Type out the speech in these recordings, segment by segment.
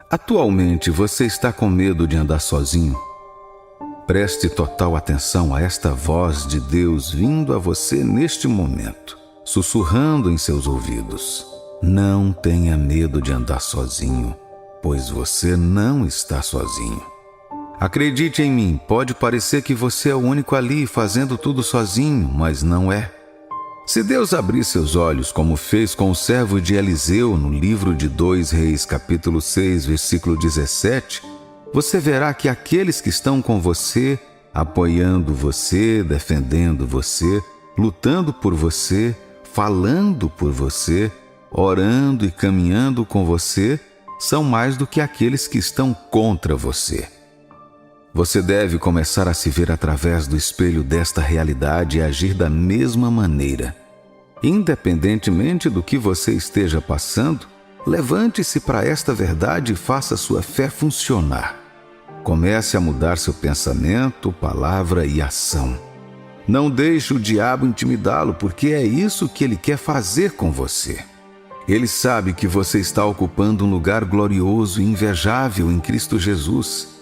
Atualmente, você está com medo de andar sozinho? Preste total atenção a esta voz de Deus vindo a você neste momento, sussurrando em seus ouvidos. Não tenha medo de andar sozinho, pois você não está sozinho. Acredite em mim, pode parecer que você é o único ali fazendo tudo sozinho, mas não é. Se Deus abrir seus olhos, como fez com o servo de Eliseu no livro de 2 Reis, capítulo 6, versículo 17, você verá que aqueles que estão com você, apoiando você, defendendo você, lutando por você, falando por você, orando e caminhando com você, são mais do que aqueles que estão contra você. Você deve começar a se ver através do espelho desta realidade e agir da mesma maneira. Independentemente do que você esteja passando, levante-se para esta verdade e faça sua fé funcionar. Comece a mudar seu pensamento, palavra e ação. Não deixe o diabo intimidá-lo, porque é isso que ele quer fazer com você. Ele sabe que você está ocupando um lugar glorioso e invejável em Cristo Jesus.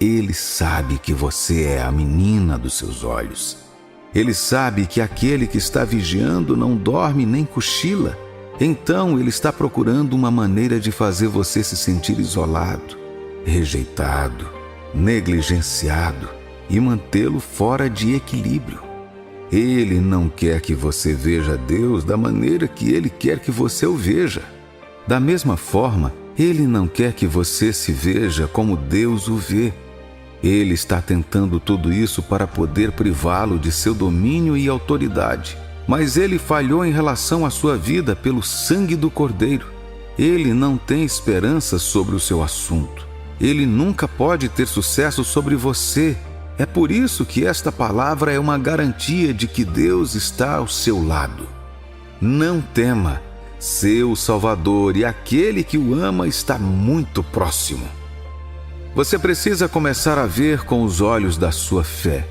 Ele sabe que você é a menina dos seus olhos. Ele sabe que aquele que está vigiando não dorme nem cochila. Então ele está procurando uma maneira de fazer você se sentir isolado, rejeitado, negligenciado e mantê-lo fora de equilíbrio. Ele não quer que você veja Deus da maneira que ele quer que você o veja. Da mesma forma, ele não quer que você se veja como Deus o vê. Ele está tentando tudo isso para poder privá-lo de seu domínio e autoridade. Mas ele falhou em relação à sua vida pelo sangue do Cordeiro. Ele não tem esperança sobre o seu assunto. Ele nunca pode ter sucesso sobre você. É por isso que esta palavra é uma garantia de que Deus está ao seu lado. Não tema. Seu Salvador e aquele que o ama está muito próximo. Você precisa começar a ver com os olhos da sua fé.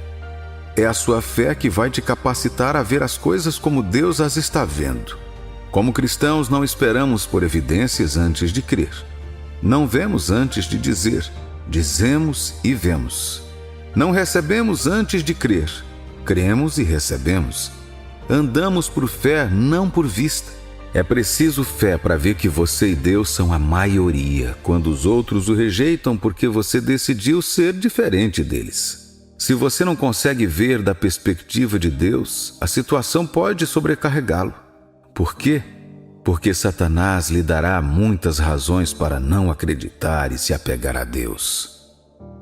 É a sua fé que vai te capacitar a ver as coisas como Deus as está vendo. Como cristãos, não esperamos por evidências antes de crer. Não vemos antes de dizer, dizemos e vemos. Não recebemos antes de crer, cremos e recebemos. Andamos por fé, não por vista. É preciso fé para ver que você e Deus são a maioria, quando os outros o rejeitam porque você decidiu ser diferente deles. Se você não consegue ver da perspectiva de Deus, a situação pode sobrecarregá-lo. Por quê? Porque Satanás lhe dará muitas razões para não acreditar e se apegar a Deus.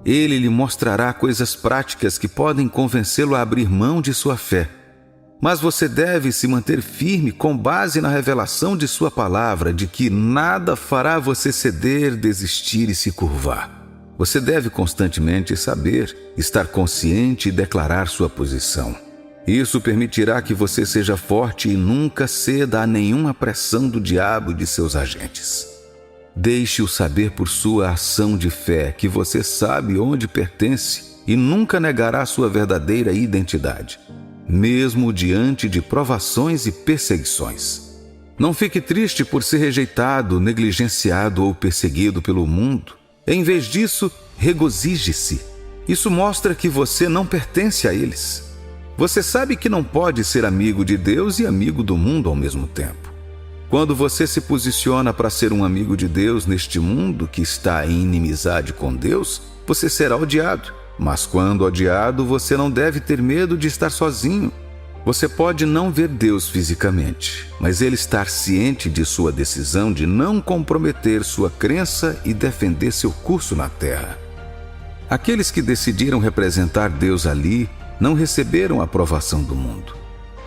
Ele lhe mostrará coisas práticas que podem convencê-lo a abrir mão de sua fé. Mas você deve se manter firme com base na revelação de sua palavra, de que nada fará você ceder, desistir e se curvar. Você deve constantemente saber, estar consciente e declarar sua posição. Isso permitirá que você seja forte e nunca ceda a nenhuma pressão do diabo e de seus agentes. Deixe-o saber por sua ação de fé que você sabe onde pertence e nunca negará sua verdadeira identidade, mesmo diante de provações e perseguições. Não fique triste por ser rejeitado, negligenciado ou perseguido pelo mundo. Em vez disso, regozije-se. Isso mostra que você não pertence a eles. Você sabe que não pode ser amigo de Deus e amigo do mundo ao mesmo tempo. Quando você se posiciona para ser um amigo de Deus neste mundo que está em inimizade com Deus, você será odiado. Mas quando odiado, você não deve ter medo de estar sozinho. Você pode não ver Deus fisicamente, mas Ele está ciente de sua decisão de não comprometer sua crença e defender seu curso na terra. Aqueles que decidiram representar Deus ali não receberam a aprovação do mundo.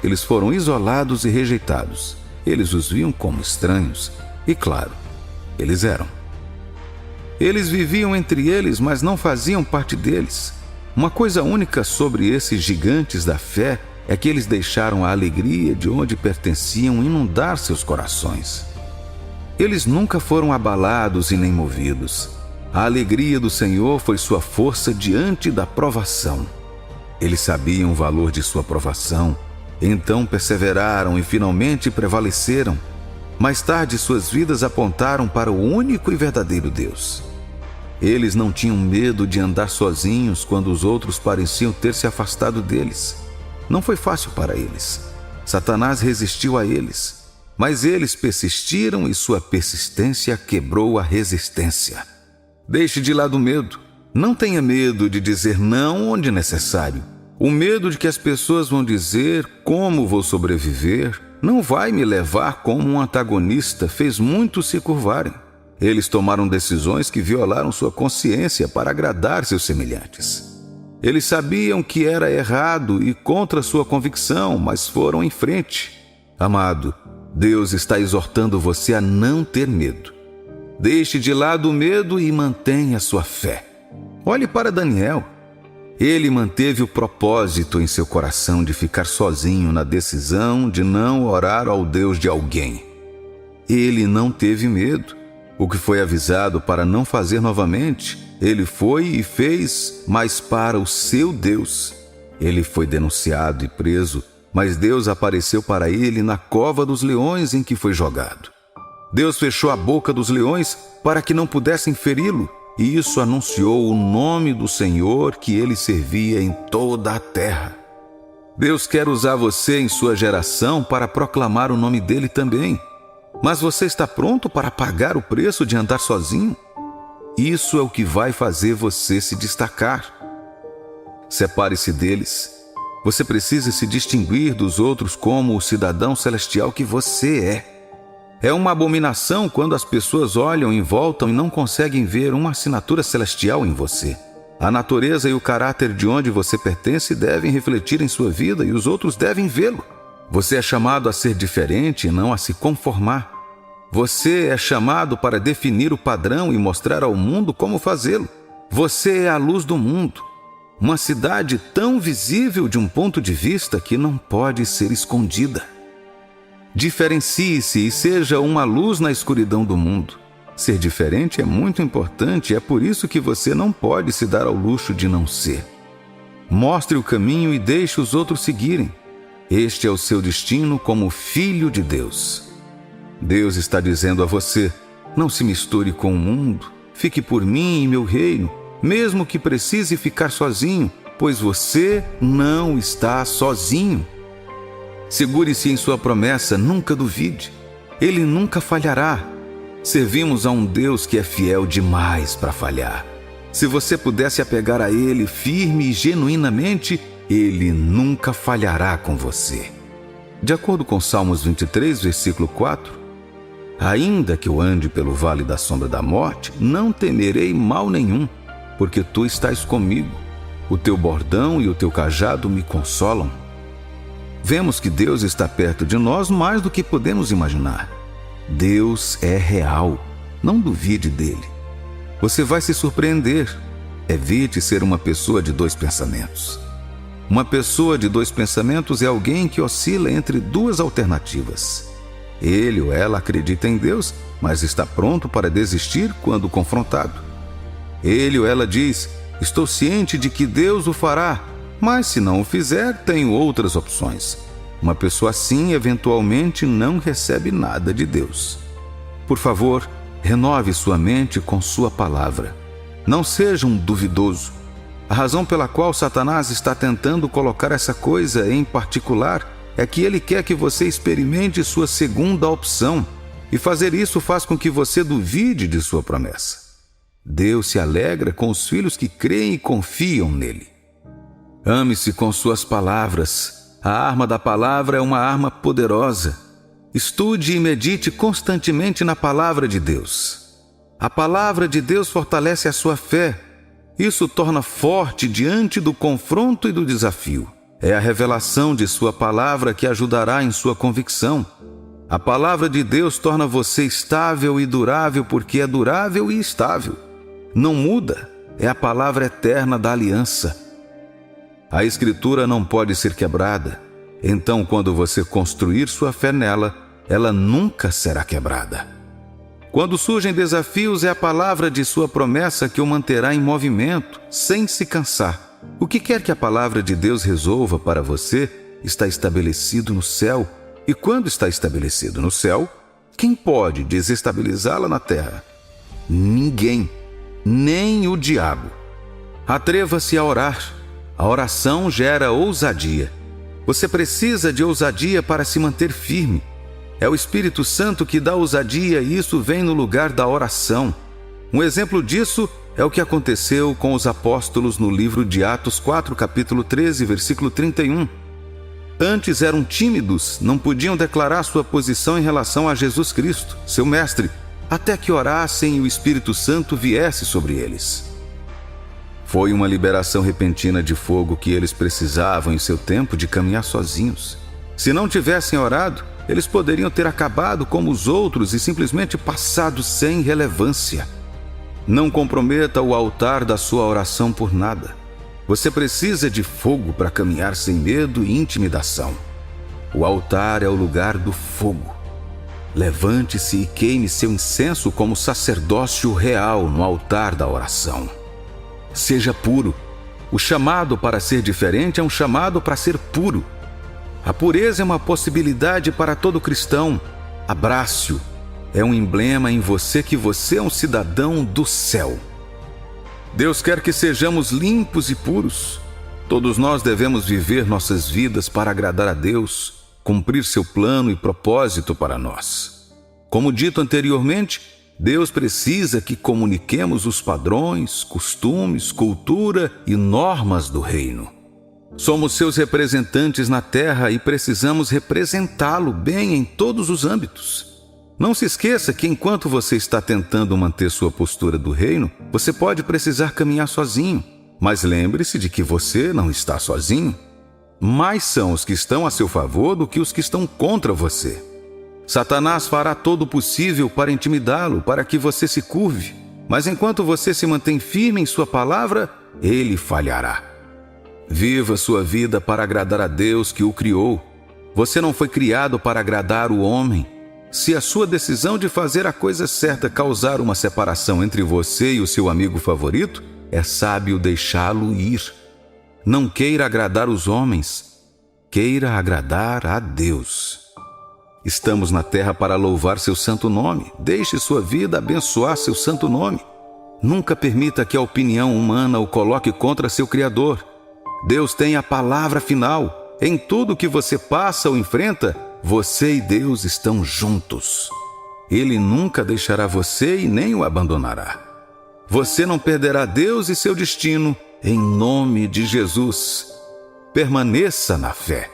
Eles foram isolados e rejeitados. Eles os viam como estranhos. E claro, eles eram. Eles viviam entre eles, mas não faziam parte deles. Uma coisa única sobre esses gigantes da fé é que eles deixaram a alegria de onde pertenciam inundar seus corações. Eles nunca foram abalados e nem movidos. A alegria do Senhor foi sua força diante da provação. Eles sabiam o valor de sua provação, então perseveraram e finalmente prevaleceram. Mais tarde, suas vidas apontaram para o único e verdadeiro Deus. Eles não tinham medo de andar sozinhos quando os outros pareciam ter se afastado deles. Não foi fácil para eles. Satanás resistiu a eles, mas eles persistiram e sua persistência quebrou a resistência. Deixe de lado o medo. Não tenha medo de dizer não onde necessário. O medo de que as pessoas vão dizer como vou sobreviver não vai me levar como um antagonista fez muitos se curvarem. Eles tomaram decisões que violaram sua consciência para agradar seus semelhantes. Eles sabiam que era errado e contra sua convicção, mas foram em frente. Amado, Deus está exortando você a não ter medo. Deixe de lado o medo e mantenha sua fé. Olhe para Daniel. Ele manteve o propósito em seu coração de ficar sozinho na decisão de não orar ao Deus de alguém. Ele não teve medo. O que foi avisado para não fazer novamente, ele foi e fez, mas para o seu Deus. Ele foi denunciado e preso, mas Deus apareceu para ele na cova dos leões em que foi jogado. Deus fechou a boca dos leões para que não pudessem feri-lo, e isso anunciou o nome do Senhor que ele servia em toda a terra. Deus quer usar você em sua geração para proclamar o nome dele também. Mas você está pronto para pagar o preço de andar sozinho? Isso é o que vai fazer você se destacar. Separe-se deles. Você precisa se distinguir dos outros como o cidadão celestial que você é. É uma abominação quando as pessoas olham em volta e não conseguem ver uma assinatura celestial em você. A natureza e o caráter de onde você pertence devem refletir em sua vida e os outros devem vê-lo. Você é chamado a ser diferente e não a se conformar. Você é chamado para definir o padrão e mostrar ao mundo como fazê-lo. Você é a luz do mundo. Uma cidade tão visível de um ponto de vista que não pode ser escondida. Diferencie-se e seja uma luz na escuridão do mundo. Ser diferente é muito importante e é por isso que você não pode se dar ao luxo de não ser. Mostre o caminho e deixe os outros seguirem. Este é o seu destino como filho de Deus. Deus está dizendo a você: não se misture com o mundo, fique por mim e meu reino, mesmo que precise ficar sozinho, pois você não está sozinho. Segure-se em sua promessa, nunca duvide. Ele nunca falhará. Servimos a um Deus que é fiel demais para falhar. Se você pudesse apegar a Ele firme e genuinamente, Ele nunca falhará com você. De acordo com Salmos 23, versículo 4, ainda que eu ande pelo vale da sombra da morte, não temerei mal nenhum, porque tu estás comigo. O teu bordão e o teu cajado me consolam. Vemos que Deus está perto de nós mais do que podemos imaginar. Deus é real. Não duvide dele. Você vai se surpreender. Evite ser uma pessoa de dois pensamentos. Uma pessoa de dois pensamentos é alguém que oscila entre duas alternativas. Ele ou ela acredita em Deus, mas está pronto para desistir quando confrontado. Ele ou ela diz: estou ciente de que Deus o fará, mas se não o fizer, tenho outras opções. Uma pessoa assim, eventualmente, não recebe nada de Deus. Por favor, renove sua mente com sua palavra. Não seja um duvidoso. A razão pela qual Satanás está tentando colocar essa coisa em particular é que ele quer que você experimente sua segunda opção, e fazer isso faz com que você duvide de sua promessa. Deus se alegra com os filhos que creem e confiam nele. Ame-se com suas palavras. A arma da palavra é uma arma poderosa. Estude e medite constantemente na palavra de Deus. A palavra de Deus fortalece a sua fé. Isso torna forte diante do confronto e do desafio. É a revelação de sua palavra que ajudará em sua convicção. A palavra de Deus torna você estável e durável porque é durável e estável. Não muda. É a palavra eterna da aliança. A Escritura não pode ser quebrada. Então, quando você construir sua fé nela, ela nunca será quebrada. Quando surgem desafios, é a palavra de sua promessa que o manterá em movimento, sem se cansar. O que quer que a palavra de Deus resolva para você, está estabelecido no céu. E quando está estabelecido no céu, Quem pode desestabilizá-la na terra? Ninguém, nem o diabo. Atreva-se a orar. A oração gera ousadia. Você precisa de ousadia para se manter firme. É o Espírito Santo que dá ousadia e isso vem no lugar da oração. Um exemplo disso é o que aconteceu com os apóstolos no livro de Atos 4, capítulo 13, versículo 31. Antes eram tímidos, não podiam declarar sua posição em relação a Jesus Cristo, seu mestre, até que orassem e o Espírito Santo viesse sobre eles. Foi uma liberação repentina de fogo que eles precisavam em seu tempo de caminhar sozinhos. Se não tivessem orado, eles poderiam ter acabado como os outros e simplesmente passado sem relevância. Não comprometa o altar da sua oração por nada. Você precisa de fogo para caminhar sem medo e intimidação. O altar é o lugar do fogo. Levante-se e queime seu incenso como sacerdócio real no altar da oração. Seja puro. O chamado para ser diferente é um chamado para ser puro. A pureza é uma possibilidade para todo cristão. Abrace-o. É um emblema em você que você é um cidadão do céu. Deus quer que sejamos limpos e puros. Todos nós devemos viver nossas vidas para agradar a Deus, cumprir seu plano e propósito para nós. Como dito anteriormente, Deus precisa que comuniquemos os padrões, costumes, cultura e normas do reino. Somos seus representantes na terra e precisamos representá-lo bem em todos os âmbitos. Não se esqueça que enquanto você está tentando manter sua postura do reino, você pode precisar caminhar sozinho. Mas lembre-se de que você não está sozinho. Mais são os que estão a seu favor do que os que estão contra você. Satanás fará todo o possível para intimidá-lo, para que você se curve. Mas enquanto você se mantém firme em sua palavra, ele falhará. Viva sua vida para agradar a Deus que o criou. Você não foi criado para agradar o homem. Se a sua decisão de fazer a coisa certa causar uma separação entre você e o seu amigo favorito, é sábio deixá-lo ir. Não queira agradar os homens, queira agradar a Deus. Estamos na terra para louvar seu santo nome. Deixe sua vida abençoar seu santo nome. Nunca permita que a opinião humana o coloque contra seu Criador. Deus tem a palavra final. Em tudo que você passa ou enfrenta, você e Deus estão juntos. Ele nunca deixará você e nem o abandonará. Você não perderá Deus e seu destino, em nome de Jesus. Permaneça na fé.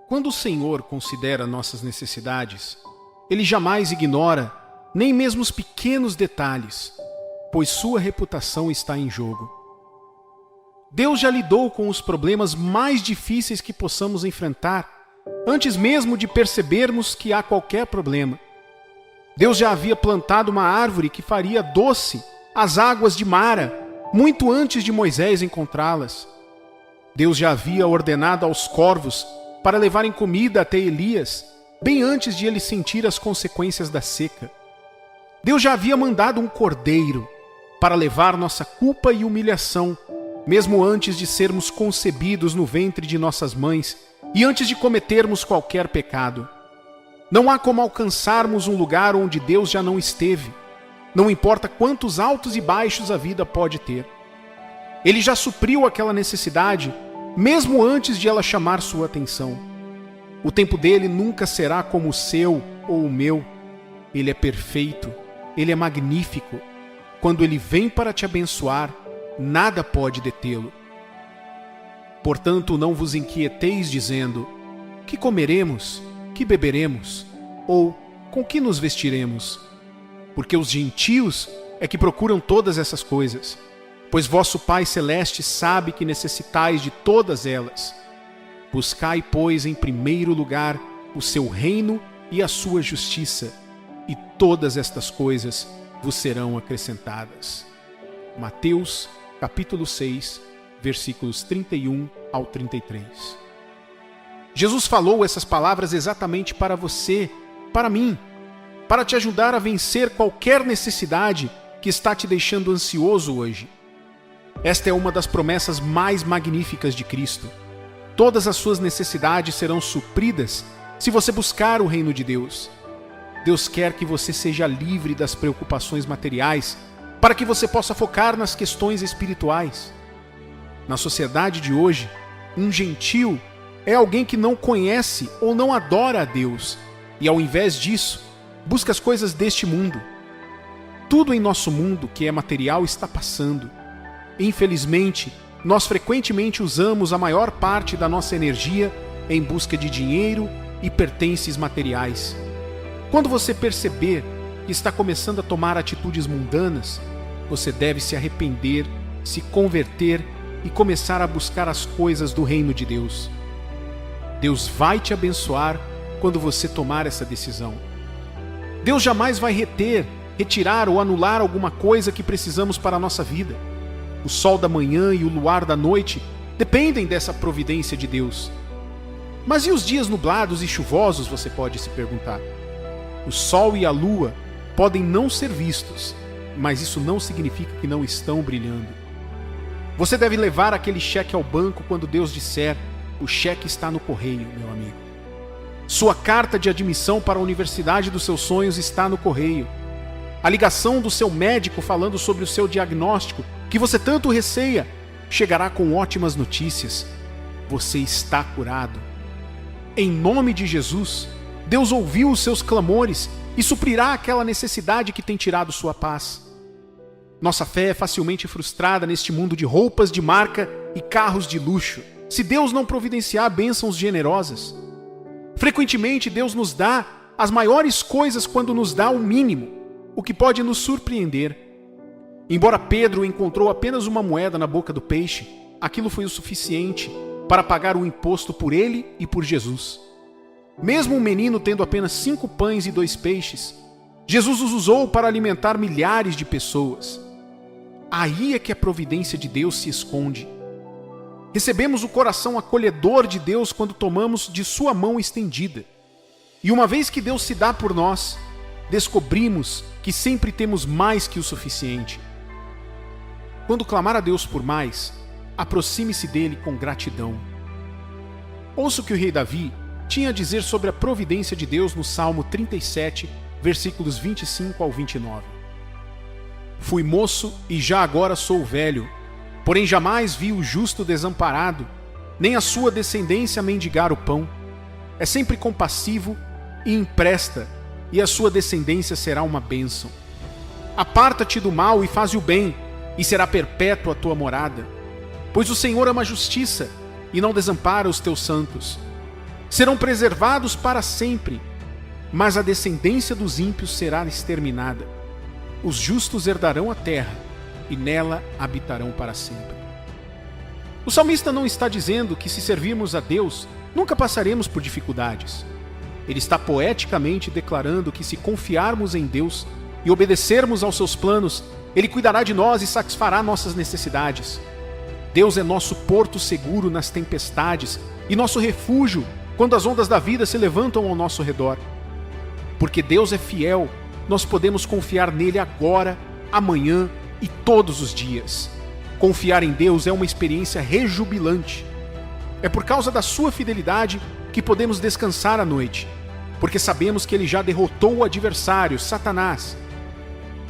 Quando o Senhor considera nossas necessidades, Ele jamais ignora nem mesmo os pequenos detalhes, pois sua reputação está em jogo. Deus já lidou com os problemas mais difíceis que possamos enfrentar, antes mesmo de percebermos que há qualquer problema. Deus já havia plantado uma árvore que faria doce as águas de Mara, muito antes de Moisés encontrá-las. Deus já havia ordenado aos corvos para levarem comida até Elias, bem antes de ele sentir as consequências da seca. Deus já havia mandado um cordeiro para levar nossa culpa e humilhação, mesmo antes de sermos concebidos no ventre de nossas mães e antes de cometermos qualquer pecado. Não há como alcançarmos um lugar onde Deus já não esteve, não importa quantos altos e baixos a vida pode ter. Ele já supriu aquela necessidade, mesmo antes de ela chamar sua atenção. O tempo dele nunca será como o seu ou o meu. Ele é perfeito, ele é magnífico. Quando ele vem para te abençoar, nada pode detê-lo. Portanto, não vos inquieteis dizendo: que comeremos, que beberemos, ou com que nos vestiremos? Porque os gentios é que procuram todas essas coisas, pois vosso Pai Celeste sabe que necessitais de todas elas. Buscai, pois, em primeiro lugar o seu reino e a sua justiça, e todas estas coisas vos serão acrescentadas. Mateus, capítulo 6, versículos 31 ao 33. Jesus falou essas palavras exatamente para você, para mim, para te ajudar a vencer qualquer necessidade que está te deixando ansioso hoje. Esta é uma das promessas mais magníficas de Cristo. Todas as suas necessidades serão supridas se você buscar o reino de Deus. Deus quer que você seja livre das preocupações materiais para que você possa focar nas questões espirituais. Na sociedade de hoje, um gentil é alguém que não conhece ou não adora a Deus e, ao invés disso, busca as coisas deste mundo. Tudo em nosso mundo que é material está passando. Infelizmente, nós frequentemente usamos a maior parte da nossa energia em busca de dinheiro e pertences materiais. Quando você perceber que está começando a tomar atitudes mundanas, você deve se arrepender, se converter e começar a buscar as coisas do reino de Deus. Deus vai te abençoar quando você tomar essa decisão. Deus jamais vai retirar ou anular alguma coisa que precisamos para a nossa vida. O sol da manhã e o luar da noite dependem dessa providência de Deus. Mas e os dias nublados e chuvosos, você pode se perguntar? O sol e a lua podem não ser vistos, mas isso não significa que não estão brilhando. Você deve levar aquele cheque ao banco quando Deus disser: o cheque está no correio, meu amigo. Sua carta de admissão para a universidade dos seus sonhos está no correio. A ligação do seu médico falando sobre o seu diagnóstico, que você tanto receia, chegará com ótimas notícias. Você está curado. Em nome de Jesus, Deus ouviu os seus clamores e suprirá aquela necessidade que tem tirado sua paz. Nossa fé é facilmente frustrada neste mundo de roupas de marca e carros de luxo, se Deus não providenciar bênçãos generosas. Frequentemente, Deus nos dá as maiores coisas quando nos dá o mínimo, o que pode nos surpreender. Embora Pedro encontrou apenas uma moeda na boca do peixe, aquilo foi o suficiente para pagar o imposto por ele e por Jesus. Mesmo um menino tendo apenas 5 pães e 2 peixes, Jesus os usou para alimentar milhares de pessoas. Aí é que a providência de Deus se esconde. Recebemos o coração acolhedor de Deus quando tomamos de sua mão estendida. E uma vez que Deus se dá por nós, descobrimos que sempre temos mais que o suficiente. Quando clamar a Deus por mais, aproxime-se dele com gratidão. Ouça o que o rei Davi tinha a dizer sobre a providência de Deus no Salmo 37, versículos 25 ao 29. Fui moço e já agora sou velho, porém jamais vi o justo desamparado, nem a sua descendência mendigar o pão. É sempre compassivo e empresta, e a sua descendência será uma bênção. Aparta-te do mal e faze o bem, e será perpétua a tua morada. Pois o Senhor ama a justiça e não desampara os teus santos. Serão preservados para sempre, mas a descendência dos ímpios será exterminada. Os justos herdarão a terra, e nela habitarão para sempre. O salmista não está dizendo que, se servirmos a Deus, nunca passaremos por dificuldades. Ele está poeticamente declarando que, se confiarmos em Deus e obedecermos aos seus planos, Ele cuidará de nós e satisfará nossas necessidades. Deus é nosso porto seguro nas tempestades e nosso refúgio quando as ondas da vida se levantam ao nosso redor. Porque Deus é fiel, nós podemos confiar nele agora, amanhã e todos os dias. Confiar em Deus é uma experiência rejubilante. É por causa da sua fidelidade que podemos descansar à noite, porque sabemos que ele já derrotou o adversário, Satanás.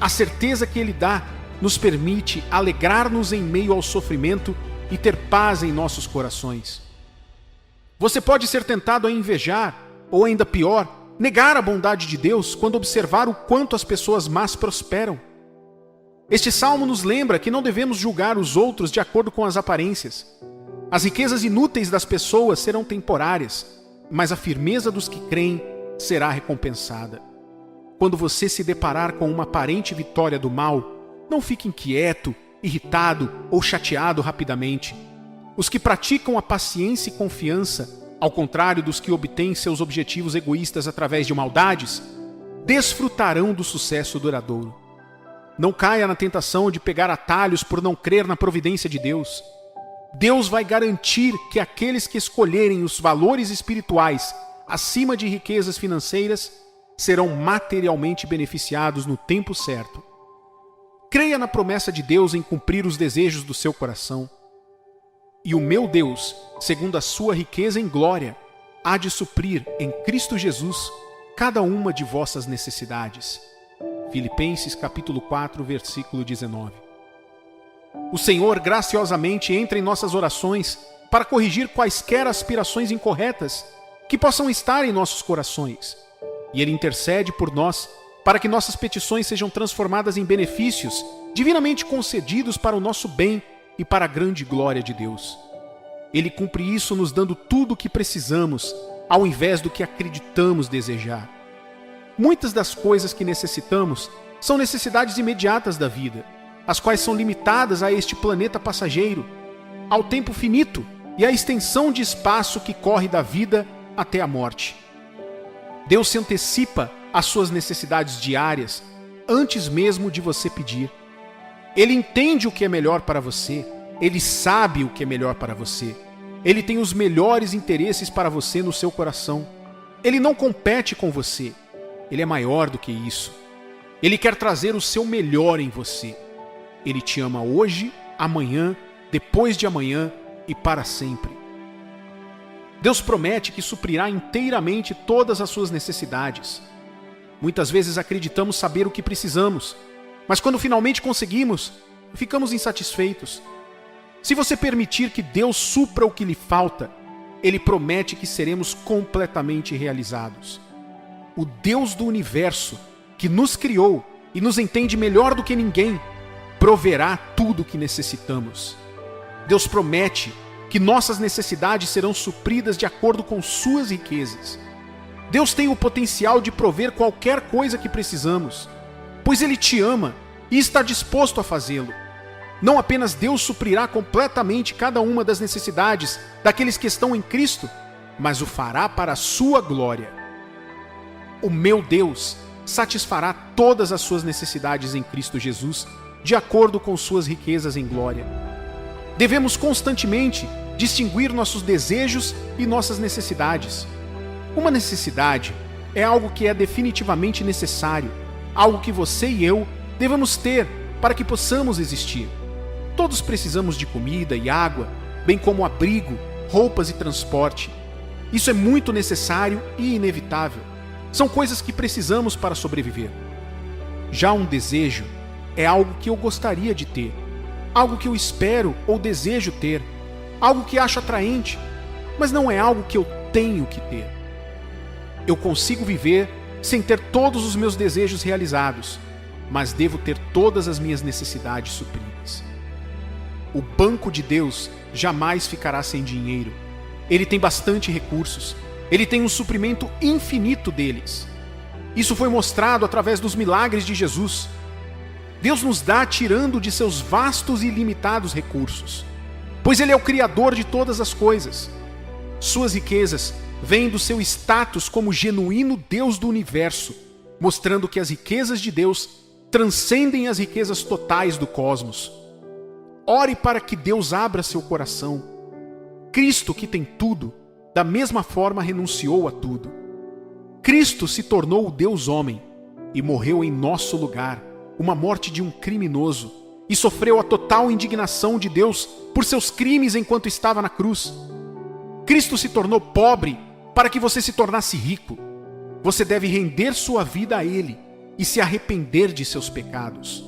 A certeza que ele dá nos permite alegrar-nos em meio ao sofrimento e ter paz em nossos corações. Você pode ser tentado a invejar, ou ainda pior, negar a bondade de Deus quando observar o quanto as pessoas más prosperam. Este salmo nos lembra que não devemos julgar os outros de acordo com as aparências. As riquezas inúteis das pessoas serão temporárias, mas a firmeza dos que creem será recompensada. Quando você se deparar com uma aparente vitória do mal, não fique inquieto, irritado ou chateado rapidamente. Os que praticam a paciência e confiança, ao contrário dos que obtêm seus objetivos egoístas através de maldades, desfrutarão do sucesso duradouro. Não caia na tentação de pegar atalhos por não crer na providência de Deus. Deus vai garantir que aqueles que escolherem os valores espirituais acima de riquezas financeiras serão materialmente beneficiados no tempo certo. Creia na promessa de Deus em cumprir os desejos do seu coração. E o meu Deus, segundo a sua riqueza em glória, há de suprir em Cristo Jesus cada uma de vossas necessidades. Filipenses capítulo 4, versículo 19. O Senhor graciosamente entra em nossas orações para corrigir quaisquer aspirações incorretas que possam estar em nossos corações. E Ele intercede por nós para que nossas petições sejam transformadas em benefícios divinamente concedidos para o nosso bem e para a grande glória de Deus. Ele cumpre isso nos dando tudo o que precisamos, ao invés do que acreditamos desejar. Muitas das coisas que necessitamos são necessidades imediatas da vida, as quais são limitadas a este planeta passageiro, ao tempo finito e à extensão de espaço que corre da vida até a morte. Deus se antecipa às suas necessidades diárias antes mesmo de você pedir. Ele entende o que é melhor para você, Ele sabe o que é melhor para você. Ele tem os melhores interesses para você no seu coração. Ele não compete com você, Ele é maior do que isso. Ele quer trazer o seu melhor em você. Ele te ama hoje, amanhã, depois de amanhã e para sempre. Deus promete que suprirá inteiramente todas as suas necessidades. Muitas vezes acreditamos saber o que precisamos, mas quando finalmente conseguimos, ficamos insatisfeitos. Se você permitir que Deus supra o que lhe falta, Ele promete que seremos completamente realizados. O Deus do universo, que nos criou e nos entende melhor do que ninguém, proverá tudo o que necessitamos. Deus promete que nossas necessidades serão supridas de acordo com suas riquezas. Deus tem o potencial de prover qualquer coisa que precisamos, pois Ele te ama e está disposto a fazê-lo. Não apenas Deus suprirá completamente cada uma das necessidades daqueles que estão em Cristo, mas o fará para a sua glória. O meu Deus satisfará todas as suas necessidades em Cristo Jesus, de acordo com suas riquezas em glória. Devemos constantemente distinguir nossos desejos e nossas necessidades. Uma necessidade é algo que é definitivamente necessário, algo que você e eu devemos ter para que possamos existir. Todos precisamos de comida e água, bem como abrigo, roupas e transporte. Isso é muito necessário e inevitável. São coisas que precisamos para sobreviver. Já um desejo é algo que eu gostaria de ter, algo que eu espero ou desejo ter, algo que acho atraente, mas não é algo que eu tenho que ter. Eu consigo viver sem ter todos os meus desejos realizados, mas devo ter todas as minhas necessidades supridas. O banco de Deus jamais ficará sem dinheiro. Ele tem bastante recursos. Ele tem um suprimento infinito deles. Isso foi mostrado através dos milagres de Jesus. Deus nos dá tirando de seus vastos e ilimitados recursos, pois Ele é o Criador de todas as coisas. Suas riquezas vêm do seu status como genuíno Deus do universo, mostrando que as riquezas de Deus transcendem as riquezas totais do cosmos. Ore para que Deus abra seu coração. Cristo, que tem tudo, da mesma forma renunciou a tudo. Cristo se tornou o Deus homem e morreu em nosso lugar, uma morte de um criminoso, e sofreu a total indignação de Deus por seus crimes enquanto estava na cruz. Cristo se tornou pobre para que você se tornasse rico. Você deve render sua vida a Ele e se arrepender de seus pecados.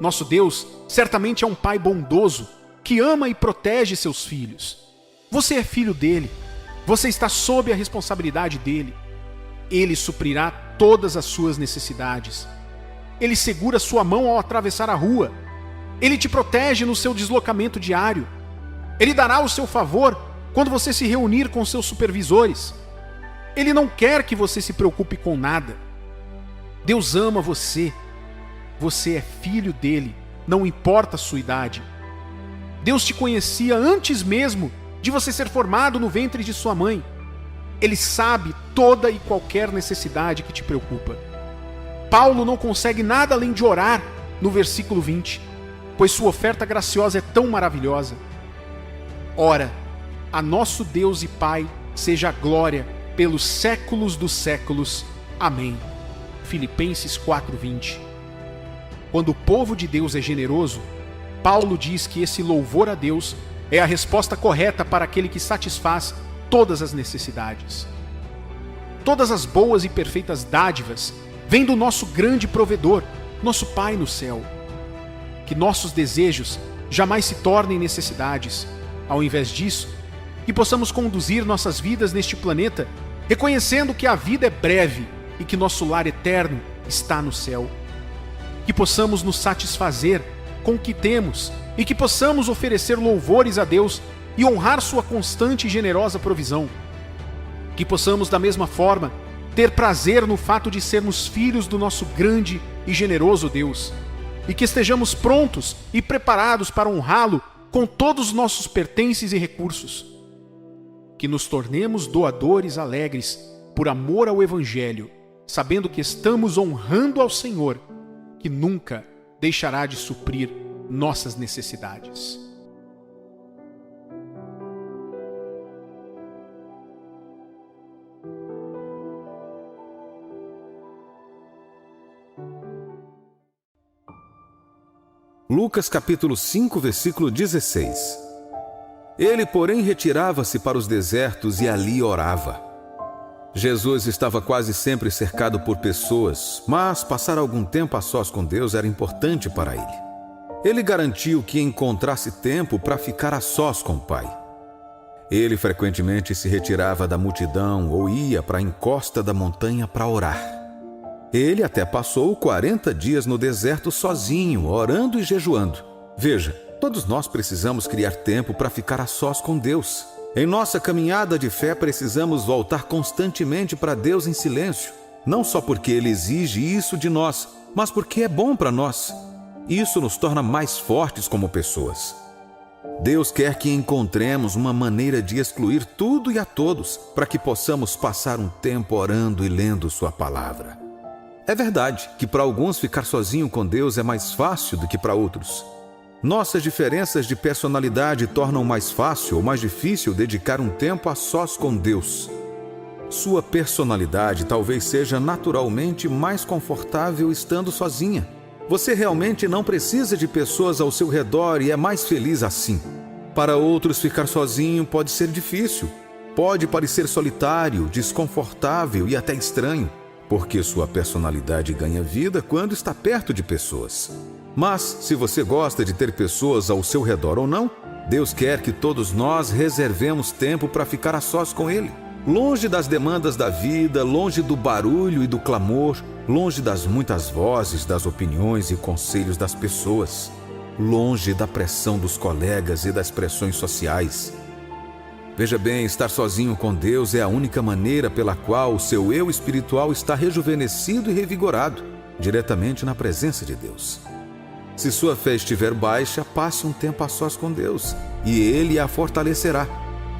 Nosso Deus certamente é um Pai bondoso que ama e protege seus filhos. Você é filho dele. Você está sob a responsabilidade dele. Ele suprirá todas as suas necessidades. Ele segura sua mão ao atravessar a rua. Ele te protege no seu deslocamento diário. Ele dará o seu favor quando você se reunir com seus supervisores. Ele não quer que você se preocupe com nada. Deus ama você. Você é filho dele, não importa a sua idade. Deus te conhecia antes mesmo de você ser formado no ventre de sua mãe. Ele sabe toda e qualquer necessidade que te preocupa. Paulo não consegue nada além de orar no versículo 20, pois sua oferta graciosa é tão maravilhosa. Ora, a nosso Deus e Pai seja a glória pelos séculos dos séculos. Amém. Filipenses 4:20. quando o povo de Deus é generoso, Paulo diz que esse louvor a Deus é a resposta correta para aquele que satisfaz todas as necessidades. Todas as boas e perfeitas dádivas vêm do nosso grande provedor, nosso Pai no céu. Que nossos desejos jamais se tornem necessidades. Ao invés disso, que possamos conduzir nossas vidas neste planeta, reconhecendo que a vida é breve e que nosso lar eterno está no céu. Que possamos nos satisfazer com o que temos e que possamos oferecer louvores a Deus e honrar sua constante e generosa provisão. Que possamos, da mesma forma, ter prazer no fato de sermos filhos do nosso grande e generoso Deus, e que estejamos prontos e preparados para honrá-lo com todos os nossos pertences e recursos. Que nos tornemos doadores alegres por amor ao Evangelho, sabendo que estamos honrando ao Senhor, que nunca deixará de suprir nossas necessidades. Lucas capítulo 5, versículo 16. Ele, porém, retirava-se para os desertos e ali orava. Jesus estava quase sempre cercado por pessoas, mas passar algum tempo a sós com Deus era importante para ele. Ele garantiu que encontrasse tempo para ficar a sós com o Pai. Ele frequentemente se retirava da multidão ou ia para a encosta da montanha para orar. Ele até passou 40 dias no deserto sozinho, orando e jejuando. Veja, todos nós precisamos criar tempo para ficar a sós com Deus. Em nossa caminhada de fé, precisamos voltar constantemente para Deus em silêncio. Não só porque Ele exige isso de nós, mas porque é bom para nós. Isso nos torna mais fortes como pessoas. Deus quer que encontremos uma maneira de excluir tudo e a todos, para que possamos passar um tempo orando e lendo Sua palavra. É verdade que para alguns ficar sozinho com Deus é mais fácil do que para outros. Nossas diferenças de personalidade tornam mais fácil ou mais difícil dedicar um tempo a sós com Deus. Sua personalidade talvez seja naturalmente mais confortável estando sozinha. Você realmente não precisa de pessoas ao seu redor e é mais feliz assim. Para outros, ficar sozinho pode ser difícil. Pode parecer solitário, desconfortável e até estranho, porque sua personalidade ganha vida quando está perto de pessoas. Mas, se você gosta de ter pessoas ao seu redor ou não, Deus quer que todos nós reservemos tempo para ficar a sós com Ele. Longe das demandas da vida, longe do barulho e do clamor, longe das muitas vozes, das opiniões e conselhos das pessoas, longe da pressão dos colegas e das pressões sociais. Veja bem, estar sozinho com Deus é a única maneira pela qual o seu eu espiritual está rejuvenescido e revigorado, diretamente na presença de Deus. Se sua fé estiver baixa, passe um tempo a sós com Deus, e Ele a fortalecerá.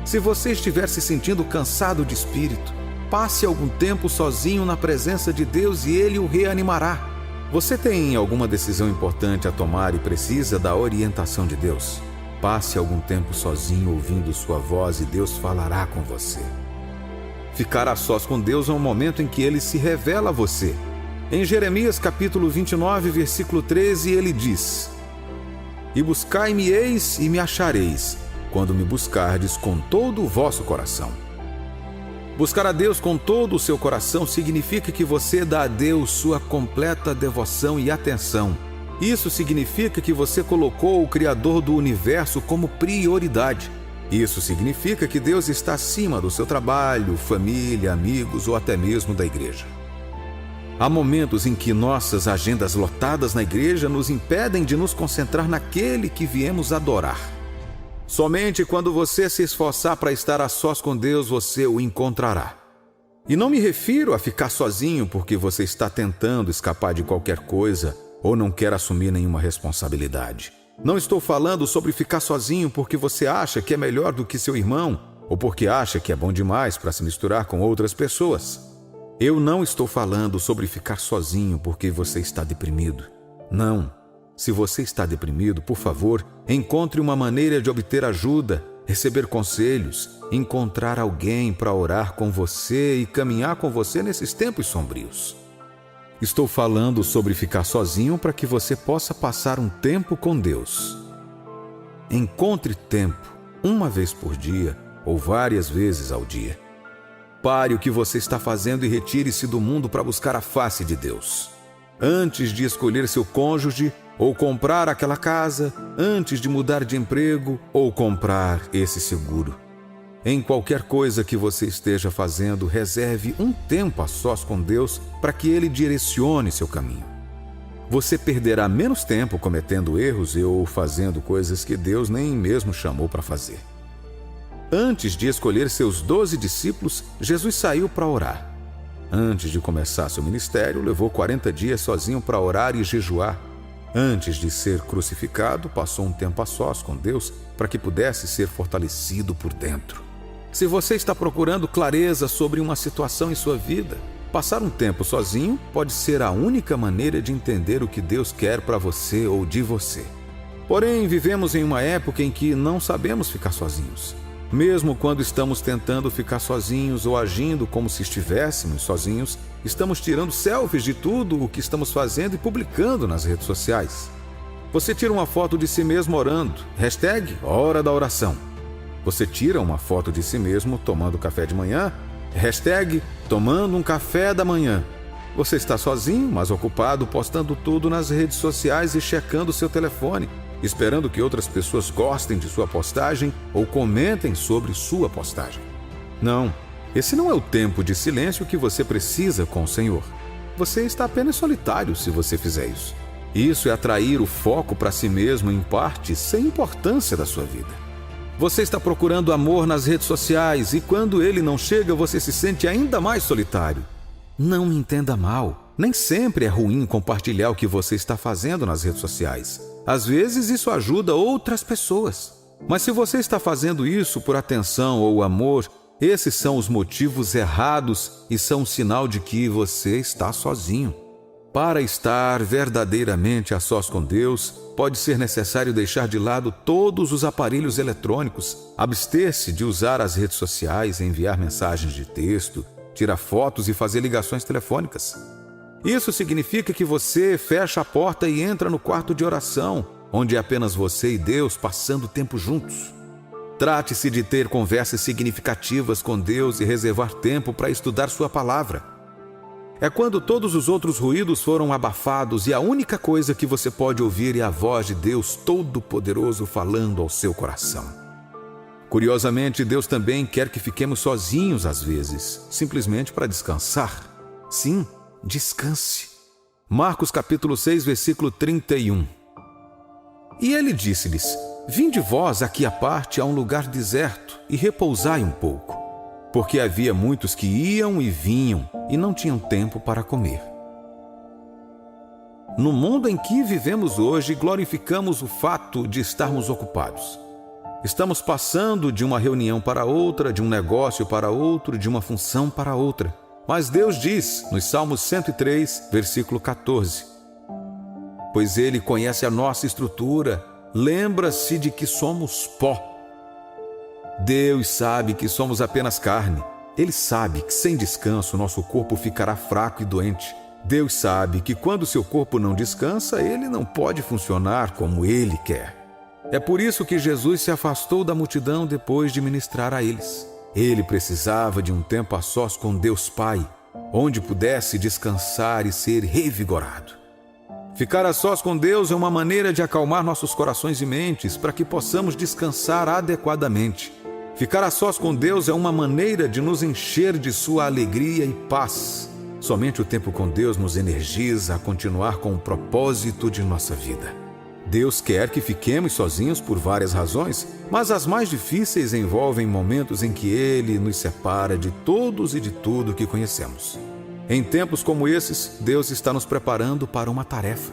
Se você estiver se sentindo cansado de espírito, passe algum tempo sozinho na presença de Deus e Ele o reanimará. Você tem alguma decisão importante a tomar e precisa da orientação de Deus? Passe algum tempo sozinho ouvindo sua voz e Deus falará com você. Ficar a sós com Deus é um momento em que Ele se revela a você. Em Jeremias capítulo 29, versículo 13, Ele diz: E buscai-me-eis e me achareis, quando me buscardes com todo o vosso coração. Buscar a Deus com todo o seu coração significa que você dá a Deus sua completa devoção e atenção. Isso significa que você colocou o Criador do universo como prioridade. Isso significa que Deus está acima do seu trabalho, família, amigos ou até mesmo da igreja. Há momentos em que nossas agendas lotadas na igreja nos impedem de nos concentrar naquele que viemos adorar. Somente quando você se esforçar para estar a sós com Deus, você o encontrará. E não me refiro a ficar sozinho porque você está tentando escapar de qualquer coisa ou não quer assumir nenhuma responsabilidade. Não estou falando sobre ficar sozinho porque você acha que é melhor do que seu irmão ou porque acha que é bom demais para se misturar com outras pessoas. Eu não estou falando sobre ficar sozinho porque você está deprimido. Não. Se você está deprimido, por favor, encontre uma maneira de obter ajuda, receber conselhos, encontrar alguém para orar com você e caminhar com você nesses tempos sombrios. Estou falando sobre ficar sozinho para que você possa passar um tempo com Deus. Encontre tempo, uma vez por dia ou várias vezes ao dia. Pare o que você está fazendo e retire-se do mundo para buscar a face de Deus. Antes de escolher seu cônjuge ou comprar aquela casa, antes de mudar de emprego ou comprar esse seguro. Em qualquer coisa que você esteja fazendo, reserve um tempo a sós com Deus para que Ele direcione seu caminho. Você perderá menos tempo cometendo erros ou fazendo coisas que Deus nem mesmo chamou para fazer. Antes de escolher seus 12 discípulos, Jesus saiu para orar. Antes de começar seu ministério, levou 40 dias sozinho para orar e jejuar. Antes de ser crucificado, passou um tempo a sós com Deus para que pudesse ser fortalecido por dentro. Se você está procurando clareza sobre uma situação em sua vida, passar um tempo sozinho pode ser a única maneira de entender o que Deus quer para você ou de você. Porém, vivemos em uma época em que não sabemos ficar sozinhos. Mesmo quando estamos tentando ficar sozinhos ou agindo como se estivéssemos sozinhos, estamos tirando selfies de tudo o que estamos fazendo e publicando nas redes sociais. Você tira uma foto de si mesmo orando, #hora da oração. Você tira uma foto de si mesmo tomando café de manhã, #tomando um café da manhã. Você está sozinho, mas ocupado postando tudo nas redes sociais e checando seu telefone, esperando que outras pessoas gostem de sua postagem ou comentem sobre sua postagem. Não, esse não é o tempo de silêncio que você precisa com o Senhor. Você está apenas solitário se você fizer isso. Isso é atrair o foco para si mesmo em parte sem importância da sua vida. Você está procurando amor nas redes sociais e quando ele não chega, você se sente ainda mais solitário. Não me entenda mal. Nem sempre é ruim compartilhar o que você está fazendo nas redes sociais. Às vezes isso ajuda outras pessoas. Mas se você está fazendo isso por atenção ou amor, esses são os motivos errados e são um sinal de que você está sozinho. Para estar verdadeiramente a sós com Deus, pode ser necessário deixar de lado todos os aparelhos eletrônicos, abster-se de usar as redes sociais, enviar mensagens de texto, tirar fotos e fazer ligações telefônicas. Isso significa que você fecha a porta e entra no quarto de oração, onde é apenas você e Deus passando tempo juntos. Trate-se de ter conversas significativas com Deus e reservar tempo para estudar sua palavra. É quando todos os outros ruídos foram abafados e a única coisa que você pode ouvir é a voz de Deus Todo-Poderoso falando ao seu coração. Curiosamente, Deus também quer que fiquemos sozinhos às vezes, simplesmente para descansar. Sim, descanse. Marcos capítulo 6, versículo 31. E ele disse-lhes: Vinde vós aqui à parte a um lugar deserto e repousai um pouco. Porque havia muitos que iam e vinham e não tinham tempo para comer. No mundo em que vivemos hoje, glorificamos o fato de estarmos ocupados. Estamos passando de uma reunião para outra, de um negócio para outro, de uma função para outra. Mas Deus diz, nos Salmos 103, versículo 14: Pois Ele conhece a nossa estrutura, lembra-se de que somos pó. Deus sabe que somos apenas carne. Ele sabe que sem descanso nosso corpo ficará fraco e doente. Deus sabe que quando seu corpo não descansa, ele não pode funcionar como ele quer. É por isso que Jesus se afastou da multidão depois de ministrar a eles. Ele precisava de um tempo a sós com Deus Pai, onde pudesse descansar e ser revigorado. Ficar a sós com Deus é uma maneira de acalmar nossos corações e mentes para que possamos descansar adequadamente. Ficar a sós com Deus é uma maneira de nos encher de sua alegria e paz. Somente o tempo com Deus nos energiza a continuar com o propósito de nossa vida. Deus quer que fiquemos sozinhos por várias razões, mas as mais difíceis envolvem momentos em que Ele nos separa de todos e de tudo que conhecemos. Em tempos como esses, Deus está nos preparando para uma tarefa.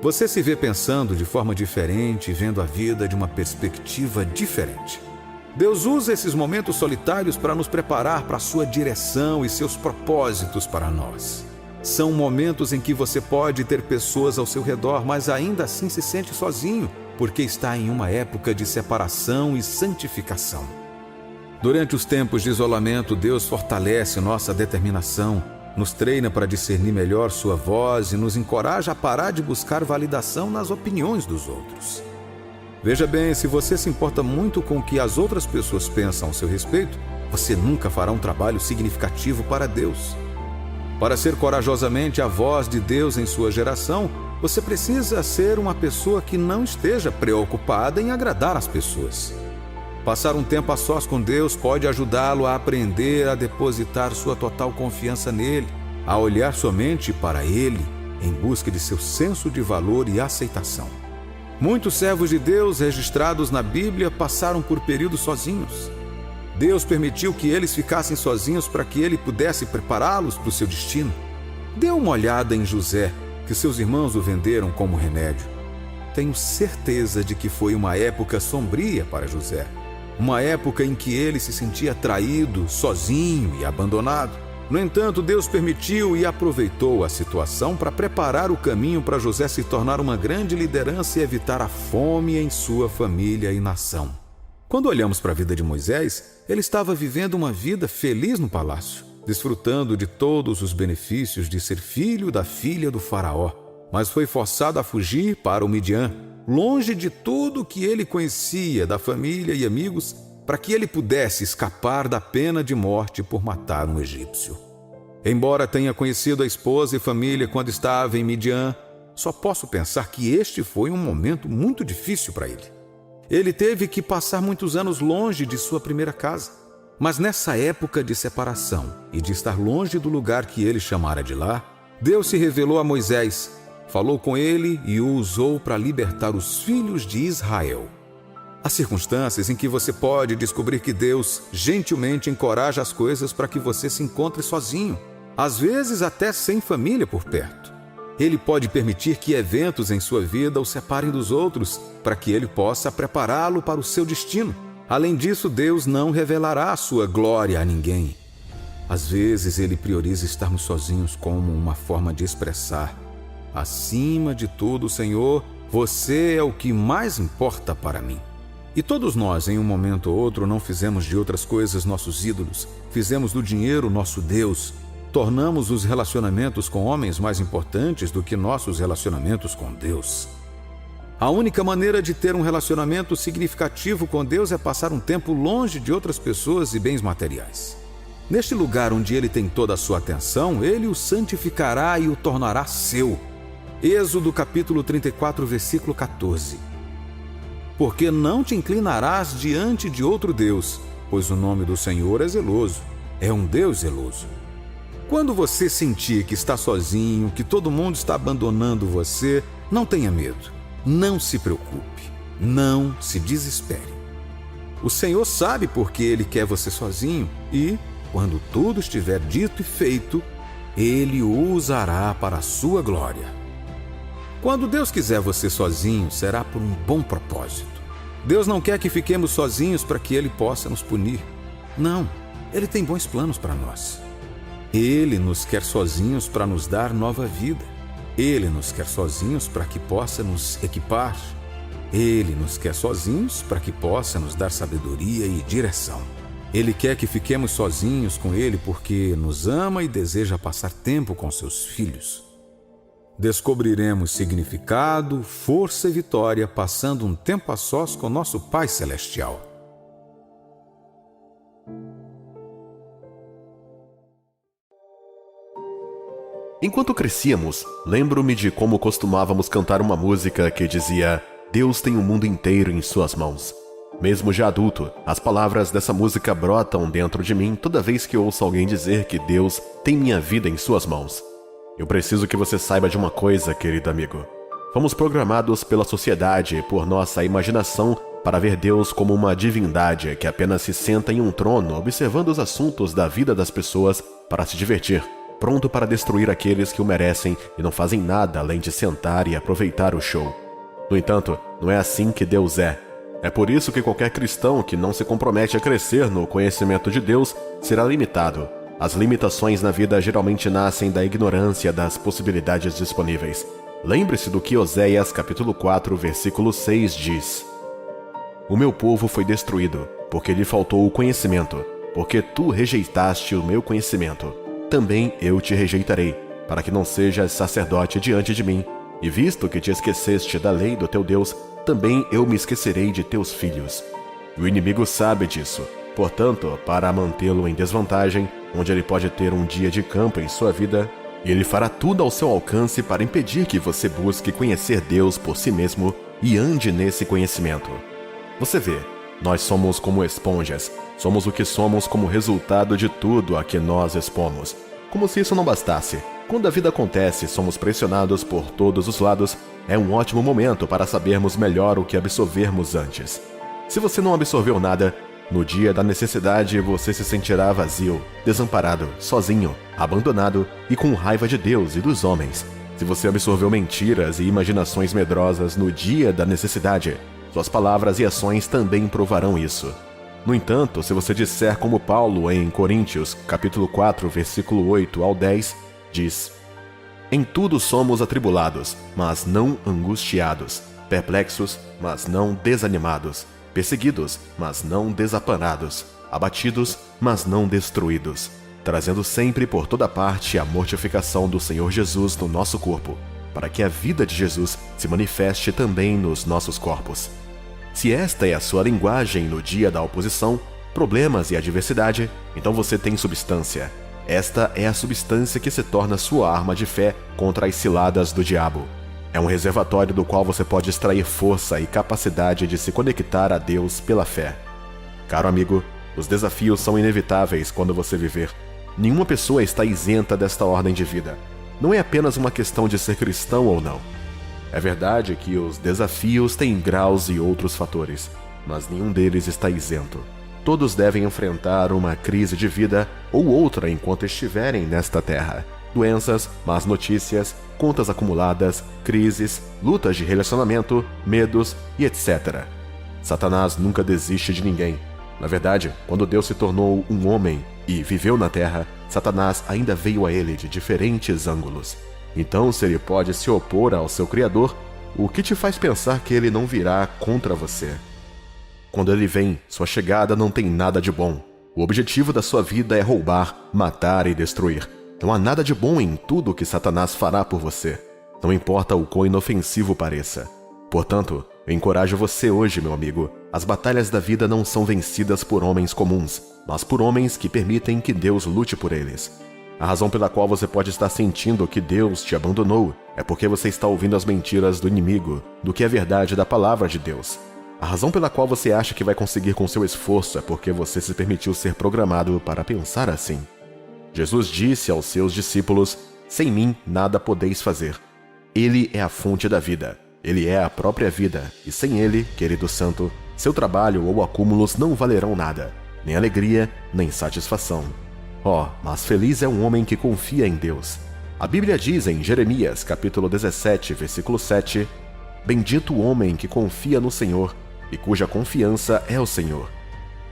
Você se vê pensando de forma diferente e vendo a vida de uma perspectiva diferente. Deus usa esses momentos solitários para nos preparar para a sua direção e seus propósitos para nós. São momentos em que você pode ter pessoas ao seu redor, mas ainda assim se sente sozinho, porque está em uma época de separação e santificação. Durante os tempos de isolamento, Deus fortalece nossa determinação nos treina para discernir melhor sua voz e nos encoraja a parar de buscar validação nas opiniões dos outros. Veja bem, se você se importa muito com o que as outras pessoas pensam ao seu respeito, você nunca fará um trabalho significativo para Deus. Para ser corajosamente a voz de Deus em sua geração, você precisa ser uma pessoa que não esteja preocupada em agradar as pessoas. Passar um tempo a sós com Deus pode ajudá-lo a aprender a depositar sua total confiança nele, a olhar somente para ele em busca de seu senso de valor e aceitação. Muitos servos de Deus registrados na Bíblia passaram por períodos sozinhos. Deus permitiu que eles ficassem sozinhos para que ele pudesse prepará-los para o seu destino. Dê uma olhada em José, que seus irmãos o venderam como remédio. Tenho certeza de que foi uma época sombria para José. Uma época em que ele se sentia traído, sozinho e abandonado. No entanto, Deus permitiu e aproveitou a situação para preparar o caminho para José se tornar uma grande liderança e evitar a fome em sua família e nação. Quando olhamos para a vida de Moisés, ele estava vivendo uma vida feliz no palácio, desfrutando de todos os benefícios de ser filho da filha do faraó, mas foi forçado a fugir para o Midian, longe de tudo que ele conhecia da família e amigos, para que ele pudesse escapar da pena de morte por matar um egípcio. Embora tenha conhecido a esposa e família quando estava em Midian, só posso pensar que este foi um momento muito difícil para ele. Ele teve que passar muitos anos longe de sua primeira casa. Mas nessa época de separação e de estar longe do lugar que ele chamara de lar, Deus se revelou a Moisés, falou com ele e o usou para libertar os filhos de Israel. Há circunstâncias em que você pode descobrir que Deus gentilmente encoraja as coisas para que você se encontre sozinho, às vezes até sem família por perto. Ele pode permitir que eventos em sua vida o separem dos outros, para que ele possa prepará-lo para o seu destino. Além disso, Deus não revelará a sua glória a ninguém. Às vezes, ele prioriza estarmos sozinhos como uma forma de expressar: acima de tudo, Senhor, você é o que mais importa para mim. E todos nós, em um momento ou outro, não fizemos de outras coisas nossos ídolos, fizemos do dinheiro nosso Deus, tornamos os relacionamentos com homens mais importantes do que nossos relacionamentos com Deus. A única maneira de ter um relacionamento significativo com Deus é passar um tempo longe de outras pessoas e bens materiais. Neste lugar onde Ele tem toda a sua atenção, Ele o santificará e o tornará seu. Êxodo capítulo 34, versículo 14. Porque não te inclinarás diante de outro Deus, pois o nome do Senhor é zeloso, é um Deus zeloso. Quando você sentir que está sozinho, que todo mundo está abandonando você, não tenha medo, não se preocupe, não se desespere. O Senhor sabe por que Ele quer você sozinho e, quando tudo estiver dito e feito, Ele o usará para a sua glória. Quando Deus quiser você sozinho, será por um bom propósito. Deus não quer que fiquemos sozinhos para que Ele possa nos punir. Não, Ele tem bons planos para nós. Ele nos quer sozinhos para nos dar nova vida. Ele nos quer sozinhos para que possa nos equipar. Ele nos quer sozinhos para que possa nos dar sabedoria e direção. Ele quer que fiquemos sozinhos com Ele porque nos ama e deseja passar tempo com seus filhos. Descobriremos significado, força e vitória passando um tempo a sós com nosso Pai Celestial. Enquanto crescíamos, lembro-me de como costumávamos cantar uma música que dizia: Deus tem o mundo inteiro em suas mãos. Mesmo já adulto, as palavras dessa música brotam dentro de mim toda vez que ouço alguém dizer que Deus tem minha vida em suas mãos. Eu preciso que você saiba de uma coisa, querido amigo. Fomos programados pela sociedade e por nossa imaginação para ver Deus como uma divindade que apenas se senta em um trono observando os assuntos da vida das pessoas para se divertir, pronto para destruir aqueles que o merecem e não fazem nada além de sentar e aproveitar o show. No entanto, não é assim que Deus é. É por isso que qualquer cristão que não se compromete a crescer no conhecimento de Deus será limitado. As limitações na vida geralmente nascem da ignorância das possibilidades disponíveis. Lembre-se do que Oséias capítulo 4, versículo 6 diz: O meu povo foi destruído, porque lhe faltou o conhecimento, porque tu rejeitaste o meu conhecimento. também eu te rejeitarei, para que não sejas sacerdote diante de mim. E visto que te esqueceste da lei do teu Deus, também eu me esquecerei de teus filhos. O inimigo sabe disso. Portanto, para mantê-lo em desvantagem, onde ele pode ter um dia de campo em sua vida, ele fará tudo ao seu alcance para impedir que você busque conhecer Deus por si mesmo e ande nesse conhecimento. Você vê, nós somos como esponjas. Somos o que somos como resultado de tudo a que nós expomos. Como se isso não bastasse, quando a vida acontece e somos pressionados por todos os lados, é um ótimo momento para sabermos melhor o que absorvermos antes. Se você não absorveu nada, no dia da necessidade você se sentirá vazio, desamparado, sozinho, abandonado e com raiva de Deus e dos homens. Se você absorveu mentiras e imaginações medrosas no dia da necessidade, suas palavras e ações também provarão isso. No entanto, se você disser como Paulo em Coríntios, capítulo 4, versículo 8 ao 10, diz: Em tudo somos atribulados, mas não angustiados, perplexos, mas não desanimados, perseguidos, mas não desamparados, abatidos, mas não destruídos, trazendo sempre por toda parte a mortificação do Senhor Jesus no nosso corpo, para que a vida de Jesus se manifeste também nos nossos corpos. Se esta é a sua linguagem no dia da oposição, problemas e adversidade, então você tem substância. Esta é a substância que se torna sua arma de fé contra as ciladas do diabo. É um reservatório do qual você pode extrair força e capacidade de se conectar a Deus pela fé. Caro amigo, os desafios são inevitáveis quando você viver. Nenhuma pessoa está isenta desta ordem de vida. Não é apenas uma questão de ser cristão ou não. É verdade que os desafios têm graus e outros fatores, mas nenhum deles está isento. Todos devem enfrentar uma crise de vida ou outra enquanto estiverem nesta terra. Doenças, más notícias, contas acumuladas, crises, lutas de relacionamento, medos e etc. Satanás nunca desiste de ninguém. Na verdade, quando Deus se tornou um homem e viveu na terra, Satanás ainda veio a ele de diferentes ângulos. Então, se ele pode se opor ao seu Criador, o que te faz pensar que ele não virá contra você? Quando ele vem, sua chegada não tem nada de bom. O objetivo da sua vida é roubar, matar e destruir. Não há nada de bom em tudo que Satanás fará por você. Não importa o quão inofensivo pareça. Portanto, eu encorajo você hoje, meu amigo. As batalhas da vida não são vencidas por homens comuns, mas por homens que permitem que Deus lute por eles. A razão pela qual você pode estar sentindo que Deus te abandonou é porque você está ouvindo as mentiras do inimigo, do que é verdade da palavra de Deus. A razão pela qual você acha que vai conseguir com seu esforço é porque você se permitiu ser programado para pensar assim. Jesus disse aos seus discípulos: Sem mim nada podeis fazer. Ele é a fonte da vida. Ele é a própria vida, e sem ele, querido santo, seu trabalho ou acúmulos não valerão nada, nem alegria, nem satisfação. Mas feliz é um homem que confia em Deus. A Bíblia diz em Jeremias, capítulo 17, versículo 7, Bendito o homem que confia no Senhor e cuja confiança é o Senhor.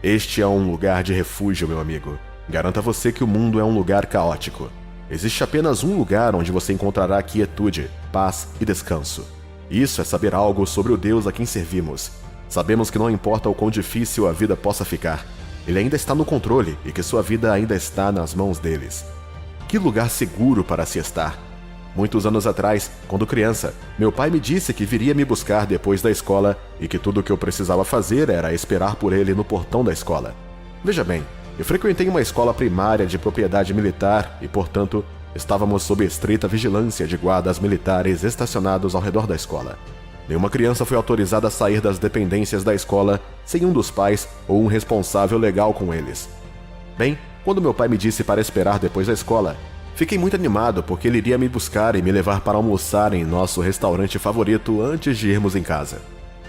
Este é um lugar de refúgio, meu amigo. Garanto a você que o mundo é um lugar caótico. Existe apenas um lugar onde você encontrará quietude, paz e descanso. Isso é saber algo sobre o Deus a quem servimos. Sabemos que não importa o quão difícil a vida possa ficar, Ele ainda está no controle e que sua vida ainda está nas mãos deles. Que lugar seguro para se estar! Muitos anos atrás, quando criança, meu pai me disse que viria me buscar depois da escola e que tudo o que eu precisava fazer era esperar por ele no portão da escola. Veja bem, eu frequentei uma escola primária de propriedade militar e, portanto, estávamos sob estrita vigilância de guardas militares estacionados ao redor da escola. Nenhuma criança foi autorizada a sair das dependências da escola sem um dos pais ou um responsável legal com eles. Bem, quando meu pai me disse para esperar depois da escola, fiquei muito animado porque ele iria me buscar e me levar para almoçar em nosso restaurante favorito antes de irmos em casa.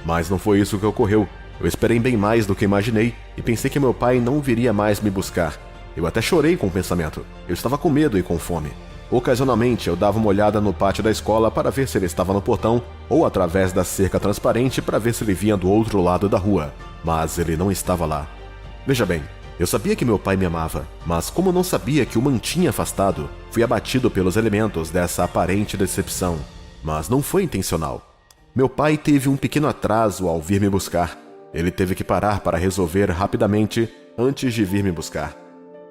Mas não foi isso que ocorreu. Eu esperei bem mais do que imaginei e pensei que meu pai não viria mais me buscar. Eu até chorei com o pensamento. Eu estava com medo e com fome. Ocasionalmente, eu dava uma olhada no pátio da escola para ver se ele estava no portão ou através da cerca transparente para ver se ele vinha do outro lado da rua. Mas ele não estava lá. Veja bem, eu sabia que meu pai me amava, mas como não sabia que o mantinha afastado, fui abatido pelos elementos dessa aparente decepção. Mas não foi intencional. Meu pai teve um pequeno atraso ao vir me buscar. Ele teve que parar para resolver rapidamente antes de vir me buscar.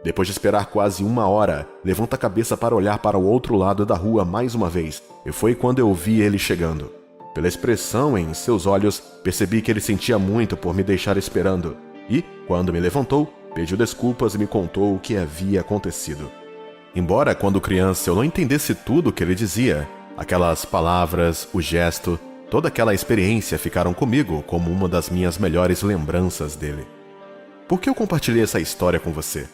Depois de esperar quase 1 hora, levanta a cabeça para olhar para o outro lado da rua mais uma vez, e foi quando eu vi ele chegando. Pela expressão em seus olhos, percebi que ele sentia muito por me deixar esperando, e, quando me levantou, pediu desculpas e me contou o que havia acontecido. Embora, quando criança, eu não entendesse tudo o que ele dizia, aquelas palavras, o gesto, toda aquela experiência ficaram comigo como uma das minhas melhores lembranças dele. Por que eu compartilhei essa história com você?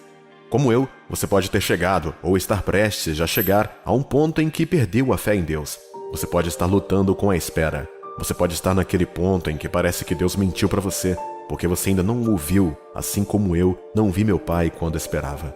Como eu, você pode ter chegado ou estar prestes a chegar a um ponto em que perdeu a fé em Deus. Você pode estar lutando com a espera. Você pode estar naquele ponto em que parece que Deus mentiu para você, porque você ainda não o viu, assim como eu não vi meu pai quando esperava.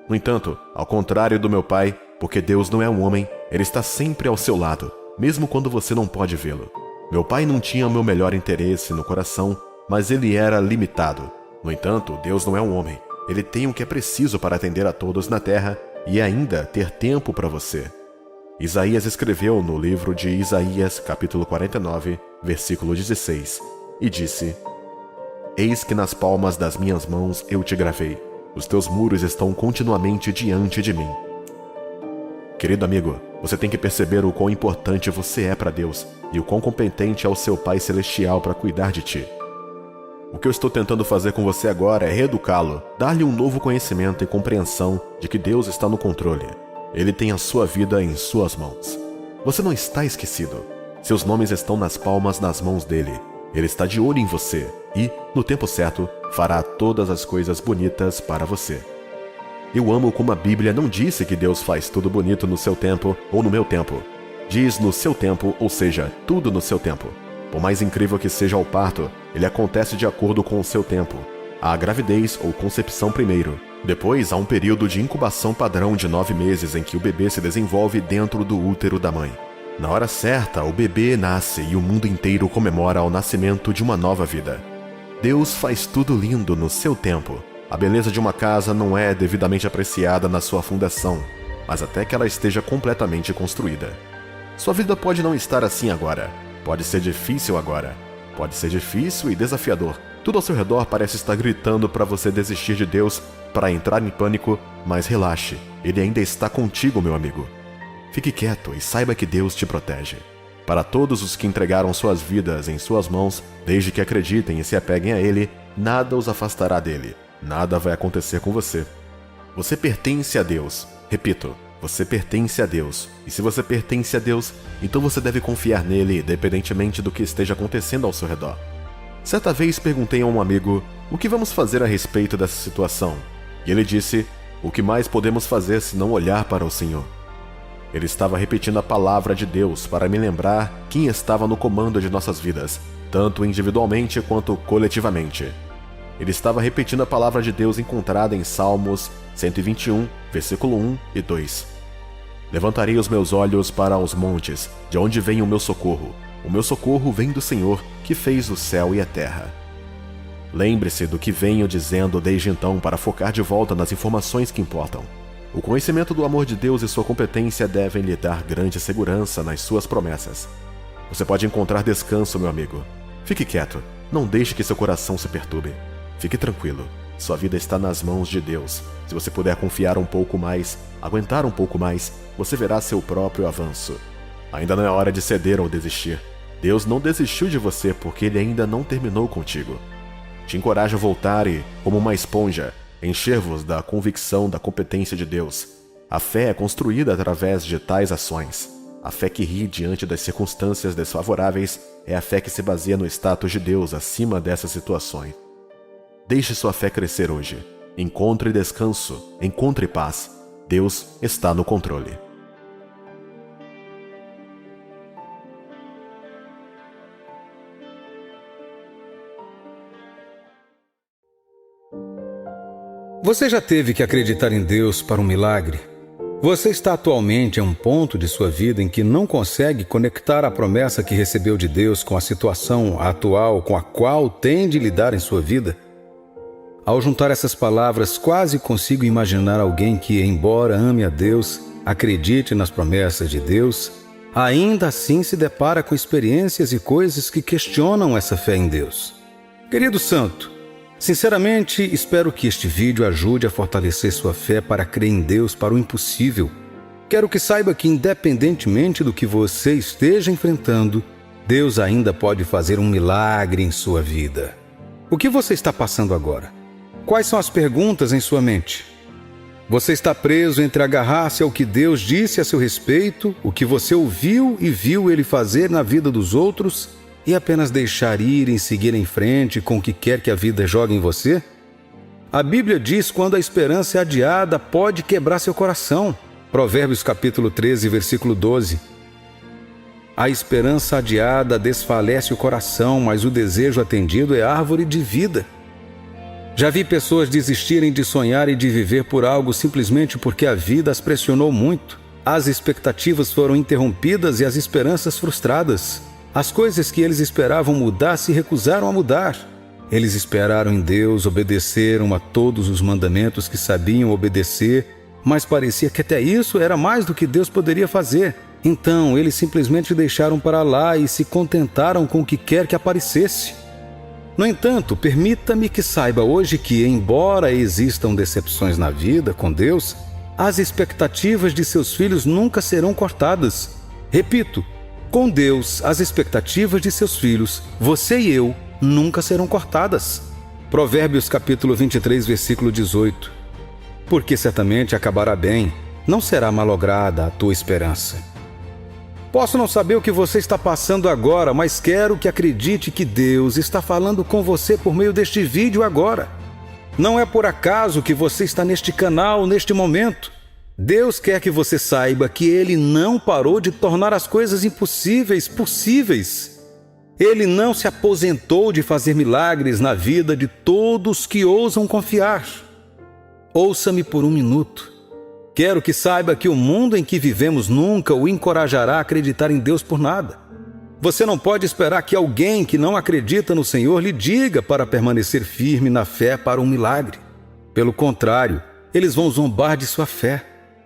No entanto, ao contrário do meu pai, porque Deus não é um homem, ele está sempre ao seu lado, mesmo quando você não pode vê-lo. Meu pai não tinha o meu melhor interesse no coração, mas ele era limitado. No entanto, Deus não é um homem. Ele tem o que é preciso para atender a todos na terra e ainda ter tempo para você. Isaías escreveu no livro de Isaías, capítulo 49, versículo 16, e disse: Eis que nas palmas das minhas mãos eu te gravei. Os teus muros estão continuamente diante de mim. Querido amigo, você tem que perceber o quão importante você é para Deus e o quão competente é o seu Pai Celestial para cuidar de ti. O que eu estou tentando fazer com você agora é reeducá-lo, dar-lhe um novo conhecimento e compreensão de que Deus está no controle. Ele tem a sua vida em suas mãos. Você não está esquecido. Seus nomes estão nas palmas das mãos dele. Ele está de olho em você e, no tempo certo, fará todas as coisas bonitas para você. Eu amo como a Bíblia não disse que Deus faz tudo bonito no seu tempo ou no meu tempo. Diz no seu tempo, ou seja, tudo no seu tempo. Por mais incrível que seja o parto, ele acontece de acordo com o seu tempo. Há a gravidez ou concepção primeiro. Depois há um período de incubação padrão de 9 meses em que o bebê se desenvolve dentro do útero da mãe. Na hora certa, o bebê nasce e o mundo inteiro comemora o nascimento de uma nova vida. Deus faz tudo lindo no seu tempo. A beleza de uma casa não é devidamente apreciada na sua fundação, mas até que ela esteja completamente construída. Sua vida pode não estar assim agora. Pode ser difícil agora. Pode ser difícil e desafiador. Tudo ao seu redor parece estar gritando para você desistir de Deus, para entrar em pânico, mas relaxe. Ele ainda está contigo, meu amigo. Fique quieto e saiba que Deus te protege. Para todos os que entregaram suas vidas em suas mãos, desde que acreditem e se apeguem a Ele, nada os afastará dele. Nada vai acontecer com você. Você pertence a Deus. Repito, você pertence a Deus. E se você pertence a Deus, então você deve confiar nele, independentemente do que esteja acontecendo ao seu redor. Certa vez perguntei a um amigo, o que vamos fazer a respeito dessa situação? E ele disse, o que mais podemos fazer se não olhar para o Senhor? Ele estava repetindo a palavra de Deus para me lembrar quem estava no comando de nossas vidas, tanto individualmente quanto coletivamente. Ele estava repetindo a palavra de Deus encontrada em Salmos 121, versículo 1 e 2. Levantarei os meus olhos para os montes, de onde vem o meu socorro. O meu socorro vem do Senhor, que fez o céu e a terra. Lembre-se do que venho dizendo desde então para focar de volta nas informações que importam. O conhecimento do amor de Deus e sua competência devem lhe dar grande segurança nas suas promessas. Você pode encontrar descanso, meu amigo. Fique quieto, não deixe que seu coração se perturbe. Fique tranquilo, sua vida está nas mãos de Deus. Se você puder confiar um pouco mais, aguentar um pouco mais, você verá seu próprio avanço. Ainda não é hora de ceder ou desistir. Deus não desistiu de você porque Ele ainda não terminou contigo. Te encorajo a voltar e, como uma esponja, encher-vos da convicção da competência de Deus. A fé é construída através de tais ações. A fé que ri diante das circunstâncias desfavoráveis é a fé que se baseia no status de Deus acima dessas situações. Deixe sua fé crescer hoje. Encontre descanso, encontre paz. Deus está no controle. Você já teve que acreditar em Deus para um milagre? Você está atualmente em um ponto de sua vida em que não consegue conectar a promessa que recebeu de Deus com a situação atual com a qual tem de lidar em sua vida? Ao juntar essas palavras, quase consigo imaginar alguém que, embora ame a Deus, acredite nas promessas de Deus, ainda assim se depara com experiências e coisas que questionam essa fé em Deus. Querido santo, Sinceramente, espero que este vídeo ajude a fortalecer sua fé para crer em Deus para o impossível. Quero que saiba que, independentemente do que você esteja enfrentando, Deus ainda pode fazer um milagre em sua vida. O que você está passando agora? Quais são as perguntas em sua mente? Você está preso entre agarrar-se ao que Deus disse a seu respeito, o que você ouviu e viu Ele fazer na vida dos outros, e apenas deixar ir e seguir em frente com o que quer que a vida jogue em você? A Bíblia diz quando a esperança é adiada pode quebrar seu coração. Provérbios capítulo 13, versículo 12. A esperança adiada desfalece o coração, mas o desejo atendido é árvore de vida. Já vi pessoas desistirem de sonhar e de viver por algo simplesmente porque a vida as pressionou muito. As expectativas foram interrompidas e as esperanças frustradas. As coisas que eles esperavam mudar se recusaram a mudar. Eles esperaram em Deus, obedeceram a todos os mandamentos que sabiam obedecer, mas parecia que até isso era mais do que Deus poderia fazer. Então, eles simplesmente deixaram para lá e se contentaram com o que quer que aparecesse. No entanto, permita-me que saiba hoje que, embora existam decepções na vida com Deus, as expectativas de seus filhos nunca serão cortadas. Repito, com Deus, as expectativas de seus filhos, você e eu, nunca serão cortadas. Provérbios capítulo 23, versículo 18. Porque certamente acabará bem, não será malograda a tua esperança. Posso não saber o que você está passando agora, mas quero que acredite que Deus está falando com você por meio deste vídeo agora. Não é por acaso que você está neste canal, neste momento. Deus quer que você saiba que Ele não parou de tornar as coisas impossíveis possíveis. Ele não se aposentou de fazer milagres na vida de todos que ousam confiar. Ouça-me por um minuto. Quero que saiba que o mundo em que vivemos nunca o encorajará a acreditar em Deus por nada. Você não pode esperar que alguém que não acredita no Senhor lhe diga para permanecer firme na fé para um milagre. Pelo contrário, eles vão zombar de sua fé.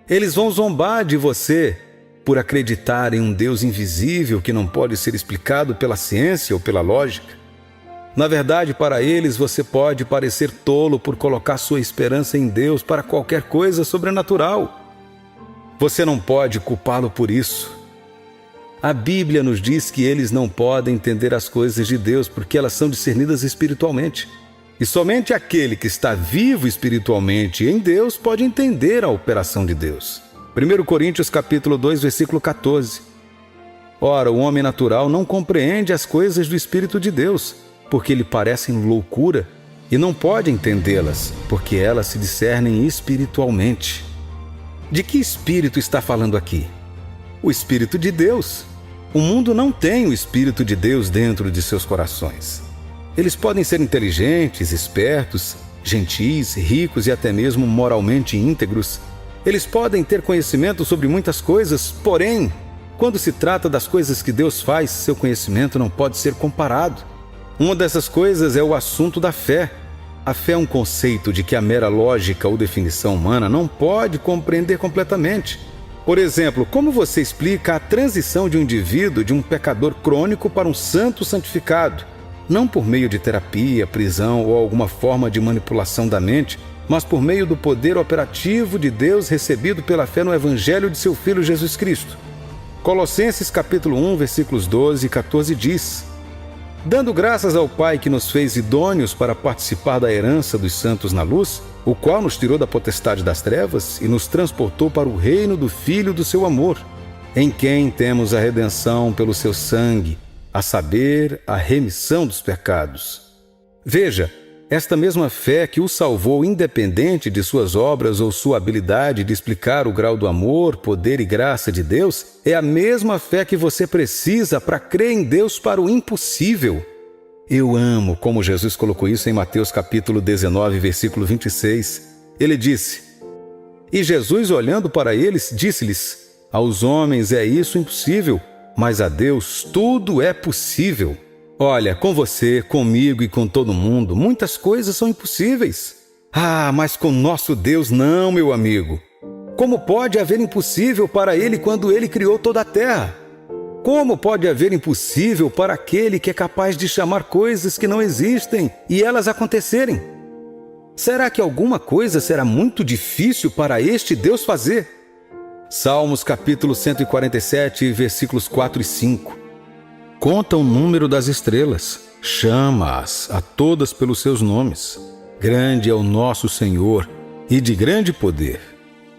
Eles vão zombar de você por acreditar em um Deus invisível que não pode ser explicado pela ciência ou pela lógica. Na verdade, para eles você pode parecer tolo por colocar sua esperança em Deus para qualquer coisa sobrenatural. Você não pode culpá-lo por isso. A Bíblia nos diz que eles não podem entender as coisas de Deus porque elas são discernidas espiritualmente. E somente aquele que está vivo espiritualmente em Deus pode entender a operação de Deus. 1 Coríntios capítulo 2, versículo 14. Ora, o homem natural não compreende as coisas do Espírito de Deus, porque lhe parecem loucura, e não pode entendê-las, porque elas se discernem espiritualmente. De que espírito está falando aqui? O Espírito de Deus. O mundo não tem o Espírito de Deus dentro de seus corações. Eles podem ser inteligentes, espertos, gentis, ricos e até mesmo moralmente íntegros. Eles podem ter conhecimento sobre muitas coisas, porém, quando se trata das coisas que Deus faz, seu conhecimento não pode ser comparado. Uma dessas coisas é o assunto da fé. A fé é um conceito de que a mera lógica ou definição humana não pode compreender completamente. Por exemplo, como você explica a transição de um indivíduo de um pecador crônico para um santo santificado? Não por meio de terapia, prisão ou alguma forma de manipulação da mente, mas por meio do poder operativo de Deus recebido pela fé no Evangelho de seu Filho Jesus Cristo. Colossenses capítulo 1, versículos 12 e 14 diz: dando graças ao Pai que nos fez idôneos para participar da herança dos santos na luz, o qual nos tirou da potestade das trevas e nos transportou para o reino do Filho do seu amor, em quem temos a redenção pelo seu sangue, a saber, a remissão dos pecados. Veja, esta mesma fé que o salvou independente de suas obras ou sua habilidade de explicar o grau do amor, poder e graça de Deus, é a mesma fé que você precisa para crer em Deus para o impossível. Eu amo como Jesus colocou isso em Mateus capítulo 19, versículo 26. Ele disse: e Jesus, olhando para eles, disse-lhes: aos homens é isso impossível, mas a Deus tudo é possível. Olha, com você, comigo e com todo mundo, muitas coisas são impossíveis. Ah, mas com nosso Deus não, meu amigo. Como pode haver impossível para Ele quando Ele criou toda a terra? Como pode haver impossível para aquele que é capaz de chamar coisas que não existem e elas acontecerem? Será que alguma coisa será muito difícil para este Deus fazer? Salmos capítulo 147, versículos 4 e 5. Conta o número das estrelas, chama-as a todas pelos seus nomes. Grande é o nosso Senhor e de grande poder.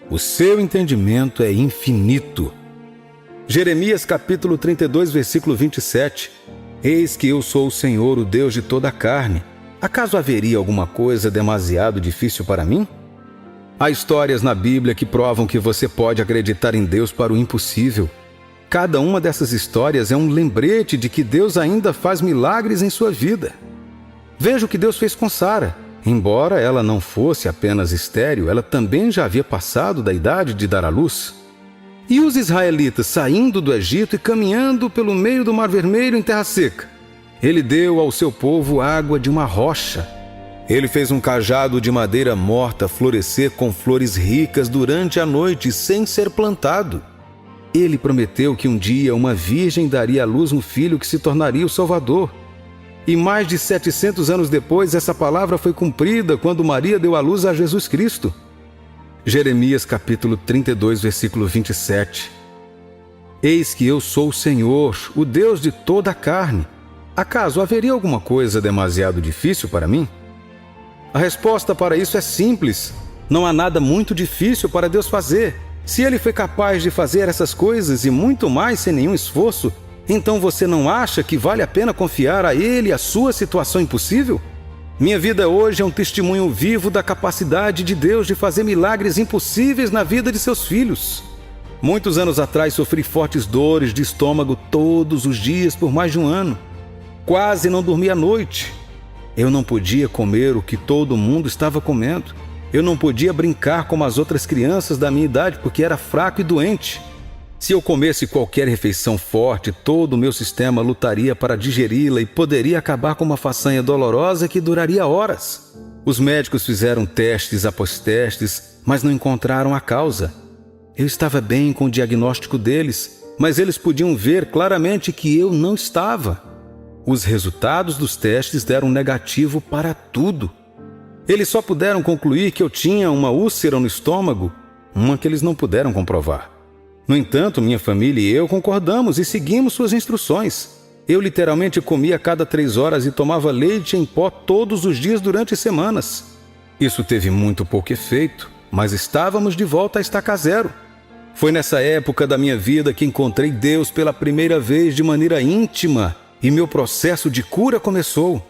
O seu entendimento é infinito. Jeremias capítulo 32, versículo 27. Eis que eu sou o Senhor, o Deus de toda a carne. Acaso haveria alguma coisa demasiado difícil para mim? Há histórias na Bíblia que provam que você pode acreditar em Deus para o impossível. Cada uma dessas histórias é um lembrete de que Deus ainda faz milagres em sua vida. Veja o que Deus fez com Sara. Embora ela não fosse apenas estéril, ela também já havia passado da idade de dar à luz. E os israelitas saindo do Egito e caminhando pelo meio do Mar Vermelho em terra seca. Ele deu ao seu povo água de uma rocha. Ele fez um cajado de madeira morta florescer com flores ricas durante a noite sem ser plantado. Ele prometeu que um dia uma virgem daria à luz um filho que se tornaria o Salvador. E mais de 700 anos depois, essa palavra foi cumprida quando Maria deu à luz a Jesus Cristo. Jeremias capítulo 32, versículo 27. Eis que eu sou o Senhor, o Deus de toda a carne. Acaso haveria alguma coisa demasiado difícil para mim? A resposta para isso é simples. Não há nada muito difícil para Deus fazer. Se Ele foi capaz de fazer essas coisas e muito mais sem nenhum esforço, então você não acha que vale a pena confiar a Ele a sua situação impossível? Minha vida hoje é um testemunho vivo da capacidade de Deus de fazer milagres impossíveis na vida de seus filhos. Muitos anos atrás sofri fortes dores de estômago todos os dias por mais de um ano. Quase não dormi à noite. Eu não podia comer o que todo mundo estava comendo. Eu não podia brincar como as outras crianças da minha idade porque era fraco e doente. Se eu comesse qualquer refeição forte, todo o meu sistema lutaria para digeri-la e poderia acabar com uma façanha dolorosa que duraria horas. Os médicos fizeram testes após testes, mas não encontraram a causa. Eu estava bem com o diagnóstico deles, mas eles podiam ver claramente que eu não estava. Os resultados dos testes deram negativo para tudo. Eles só puderam concluir que eu tinha uma úlcera no estômago, uma que eles não puderam comprovar. No entanto, minha família e eu concordamos e seguimos suas instruções. Eu literalmente comia a cada 3 horas e tomava leite em pó todos os dias durante semanas. Isso teve muito pouco efeito, mas estávamos de volta a estaca zero. Foi nessa época da minha vida que encontrei Deus pela primeira vez de maneira íntima e meu processo de cura começou.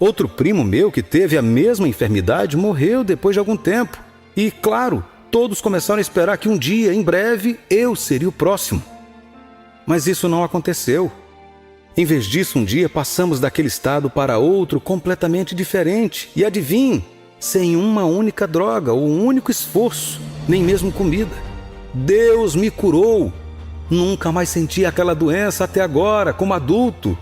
Outro primo meu que teve a mesma enfermidade morreu depois de algum tempo. E, claro, todos começaram a esperar que um dia, em breve, eu seria o próximo. Mas isso não aconteceu. Em vez disso, um dia passamos daquele estado para outro completamente diferente. E adivinhe, sem uma única droga ou um único esforço, nem mesmo comida. Deus me curou. Nunca mais senti aquela doença até agora, como adulto.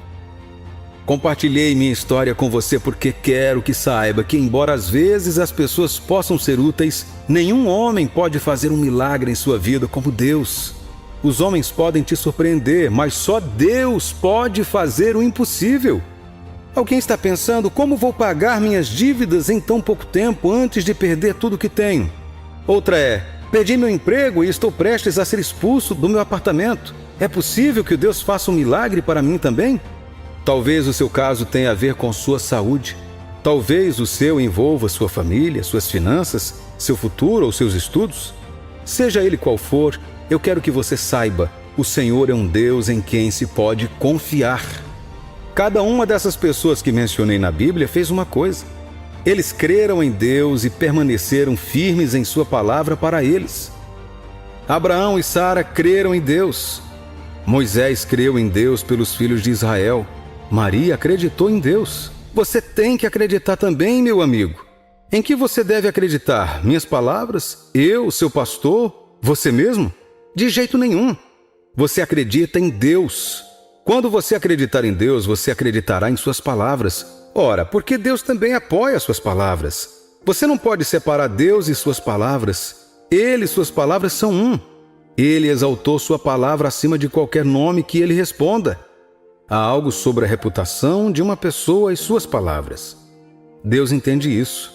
Compartilhei minha história com você porque quero que saiba que, embora às vezes as pessoas possam ser úteis, nenhum homem pode fazer um milagre em sua vida como Deus. Os homens podem te surpreender, mas só Deus pode fazer o impossível. Alguém está pensando, como vou pagar minhas dívidas em tão pouco tempo antes de perder tudo que tenho? Outra é, perdi meu emprego e estou prestes a ser expulso do meu apartamento. É possível que Deus faça um milagre para mim também? Talvez o seu caso tenha a ver com sua saúde. Talvez o seu envolva sua família, suas finanças, seu futuro ou seus estudos. Seja ele qual for, eu quero que você saiba, o Senhor é um Deus em quem se pode confiar. Cada uma dessas pessoas que mencionei na Bíblia fez uma coisa. Eles creram em Deus e permaneceram firmes em sua palavra para eles. Abraão e Sara creram em Deus. Moisés creu em Deus pelos filhos de Israel. Maria acreditou em Deus. Você tem que acreditar também, meu amigo. Em que você deve acreditar? Minhas palavras? Eu, seu pastor? Você mesmo? De jeito nenhum. Você acredita em Deus. Quando você acreditar em Deus, você acreditará em suas palavras. Ora, porque Deus também apoia suas palavras. Você não pode separar Deus e suas palavras. Ele e suas palavras são um. Ele exaltou sua palavra acima de qualquer nome que ele responda. Há algo sobre a reputação de uma pessoa e suas palavras. Deus entende isso.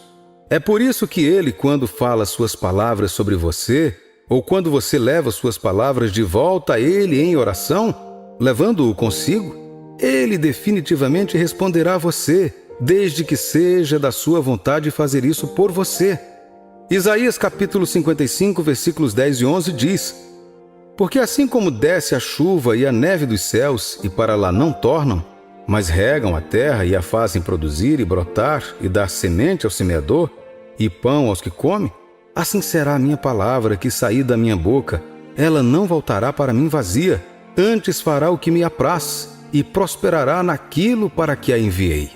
É por isso que ele, quando fala suas palavras sobre você, ou quando você leva suas palavras de volta a ele em oração, levando-o consigo, ele definitivamente responderá a você, desde que seja da sua vontade fazer isso por você. Isaías capítulo 55, versículos 10 e 11 diz: Porque assim como desce a chuva e a neve dos céus, e para lá não tornam, mas regam a terra e a fazem produzir e brotar, e dar semente ao semeador, e pão aos que comem, assim será a minha palavra que sair da minha boca. Ela não voltará para mim vazia, antes fará o que me apraz, e prosperará naquilo para que a enviei.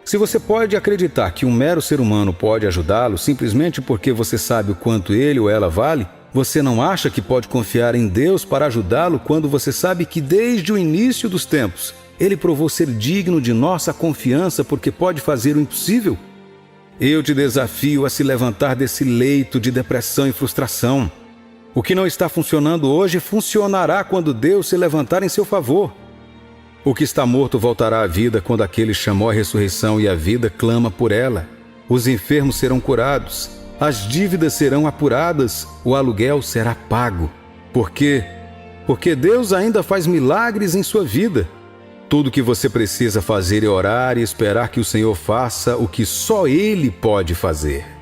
Se você pode acreditar que um mero ser humano pode ajudá-lo simplesmente porque você sabe o quanto ele ou ela vale, você não acha que pode confiar em Deus para ajudá-lo quando você sabe que desde o início dos tempos ele provou ser digno de nossa confiança porque pode fazer o impossível? Eu te desafio a se levantar desse leito de depressão e frustração. O que não está funcionando hoje funcionará quando Deus se levantar em seu favor. O que está morto voltará à vida quando aquele chamou a ressurreição e a vida clama por ela. Os enfermos serão curados, as dívidas serão apuradas, o aluguel será pago. Por quê? Porque Deus ainda faz milagres em sua vida. Tudo o que você precisa fazer é orar e esperar que o Senhor faça o que só Ele pode fazer.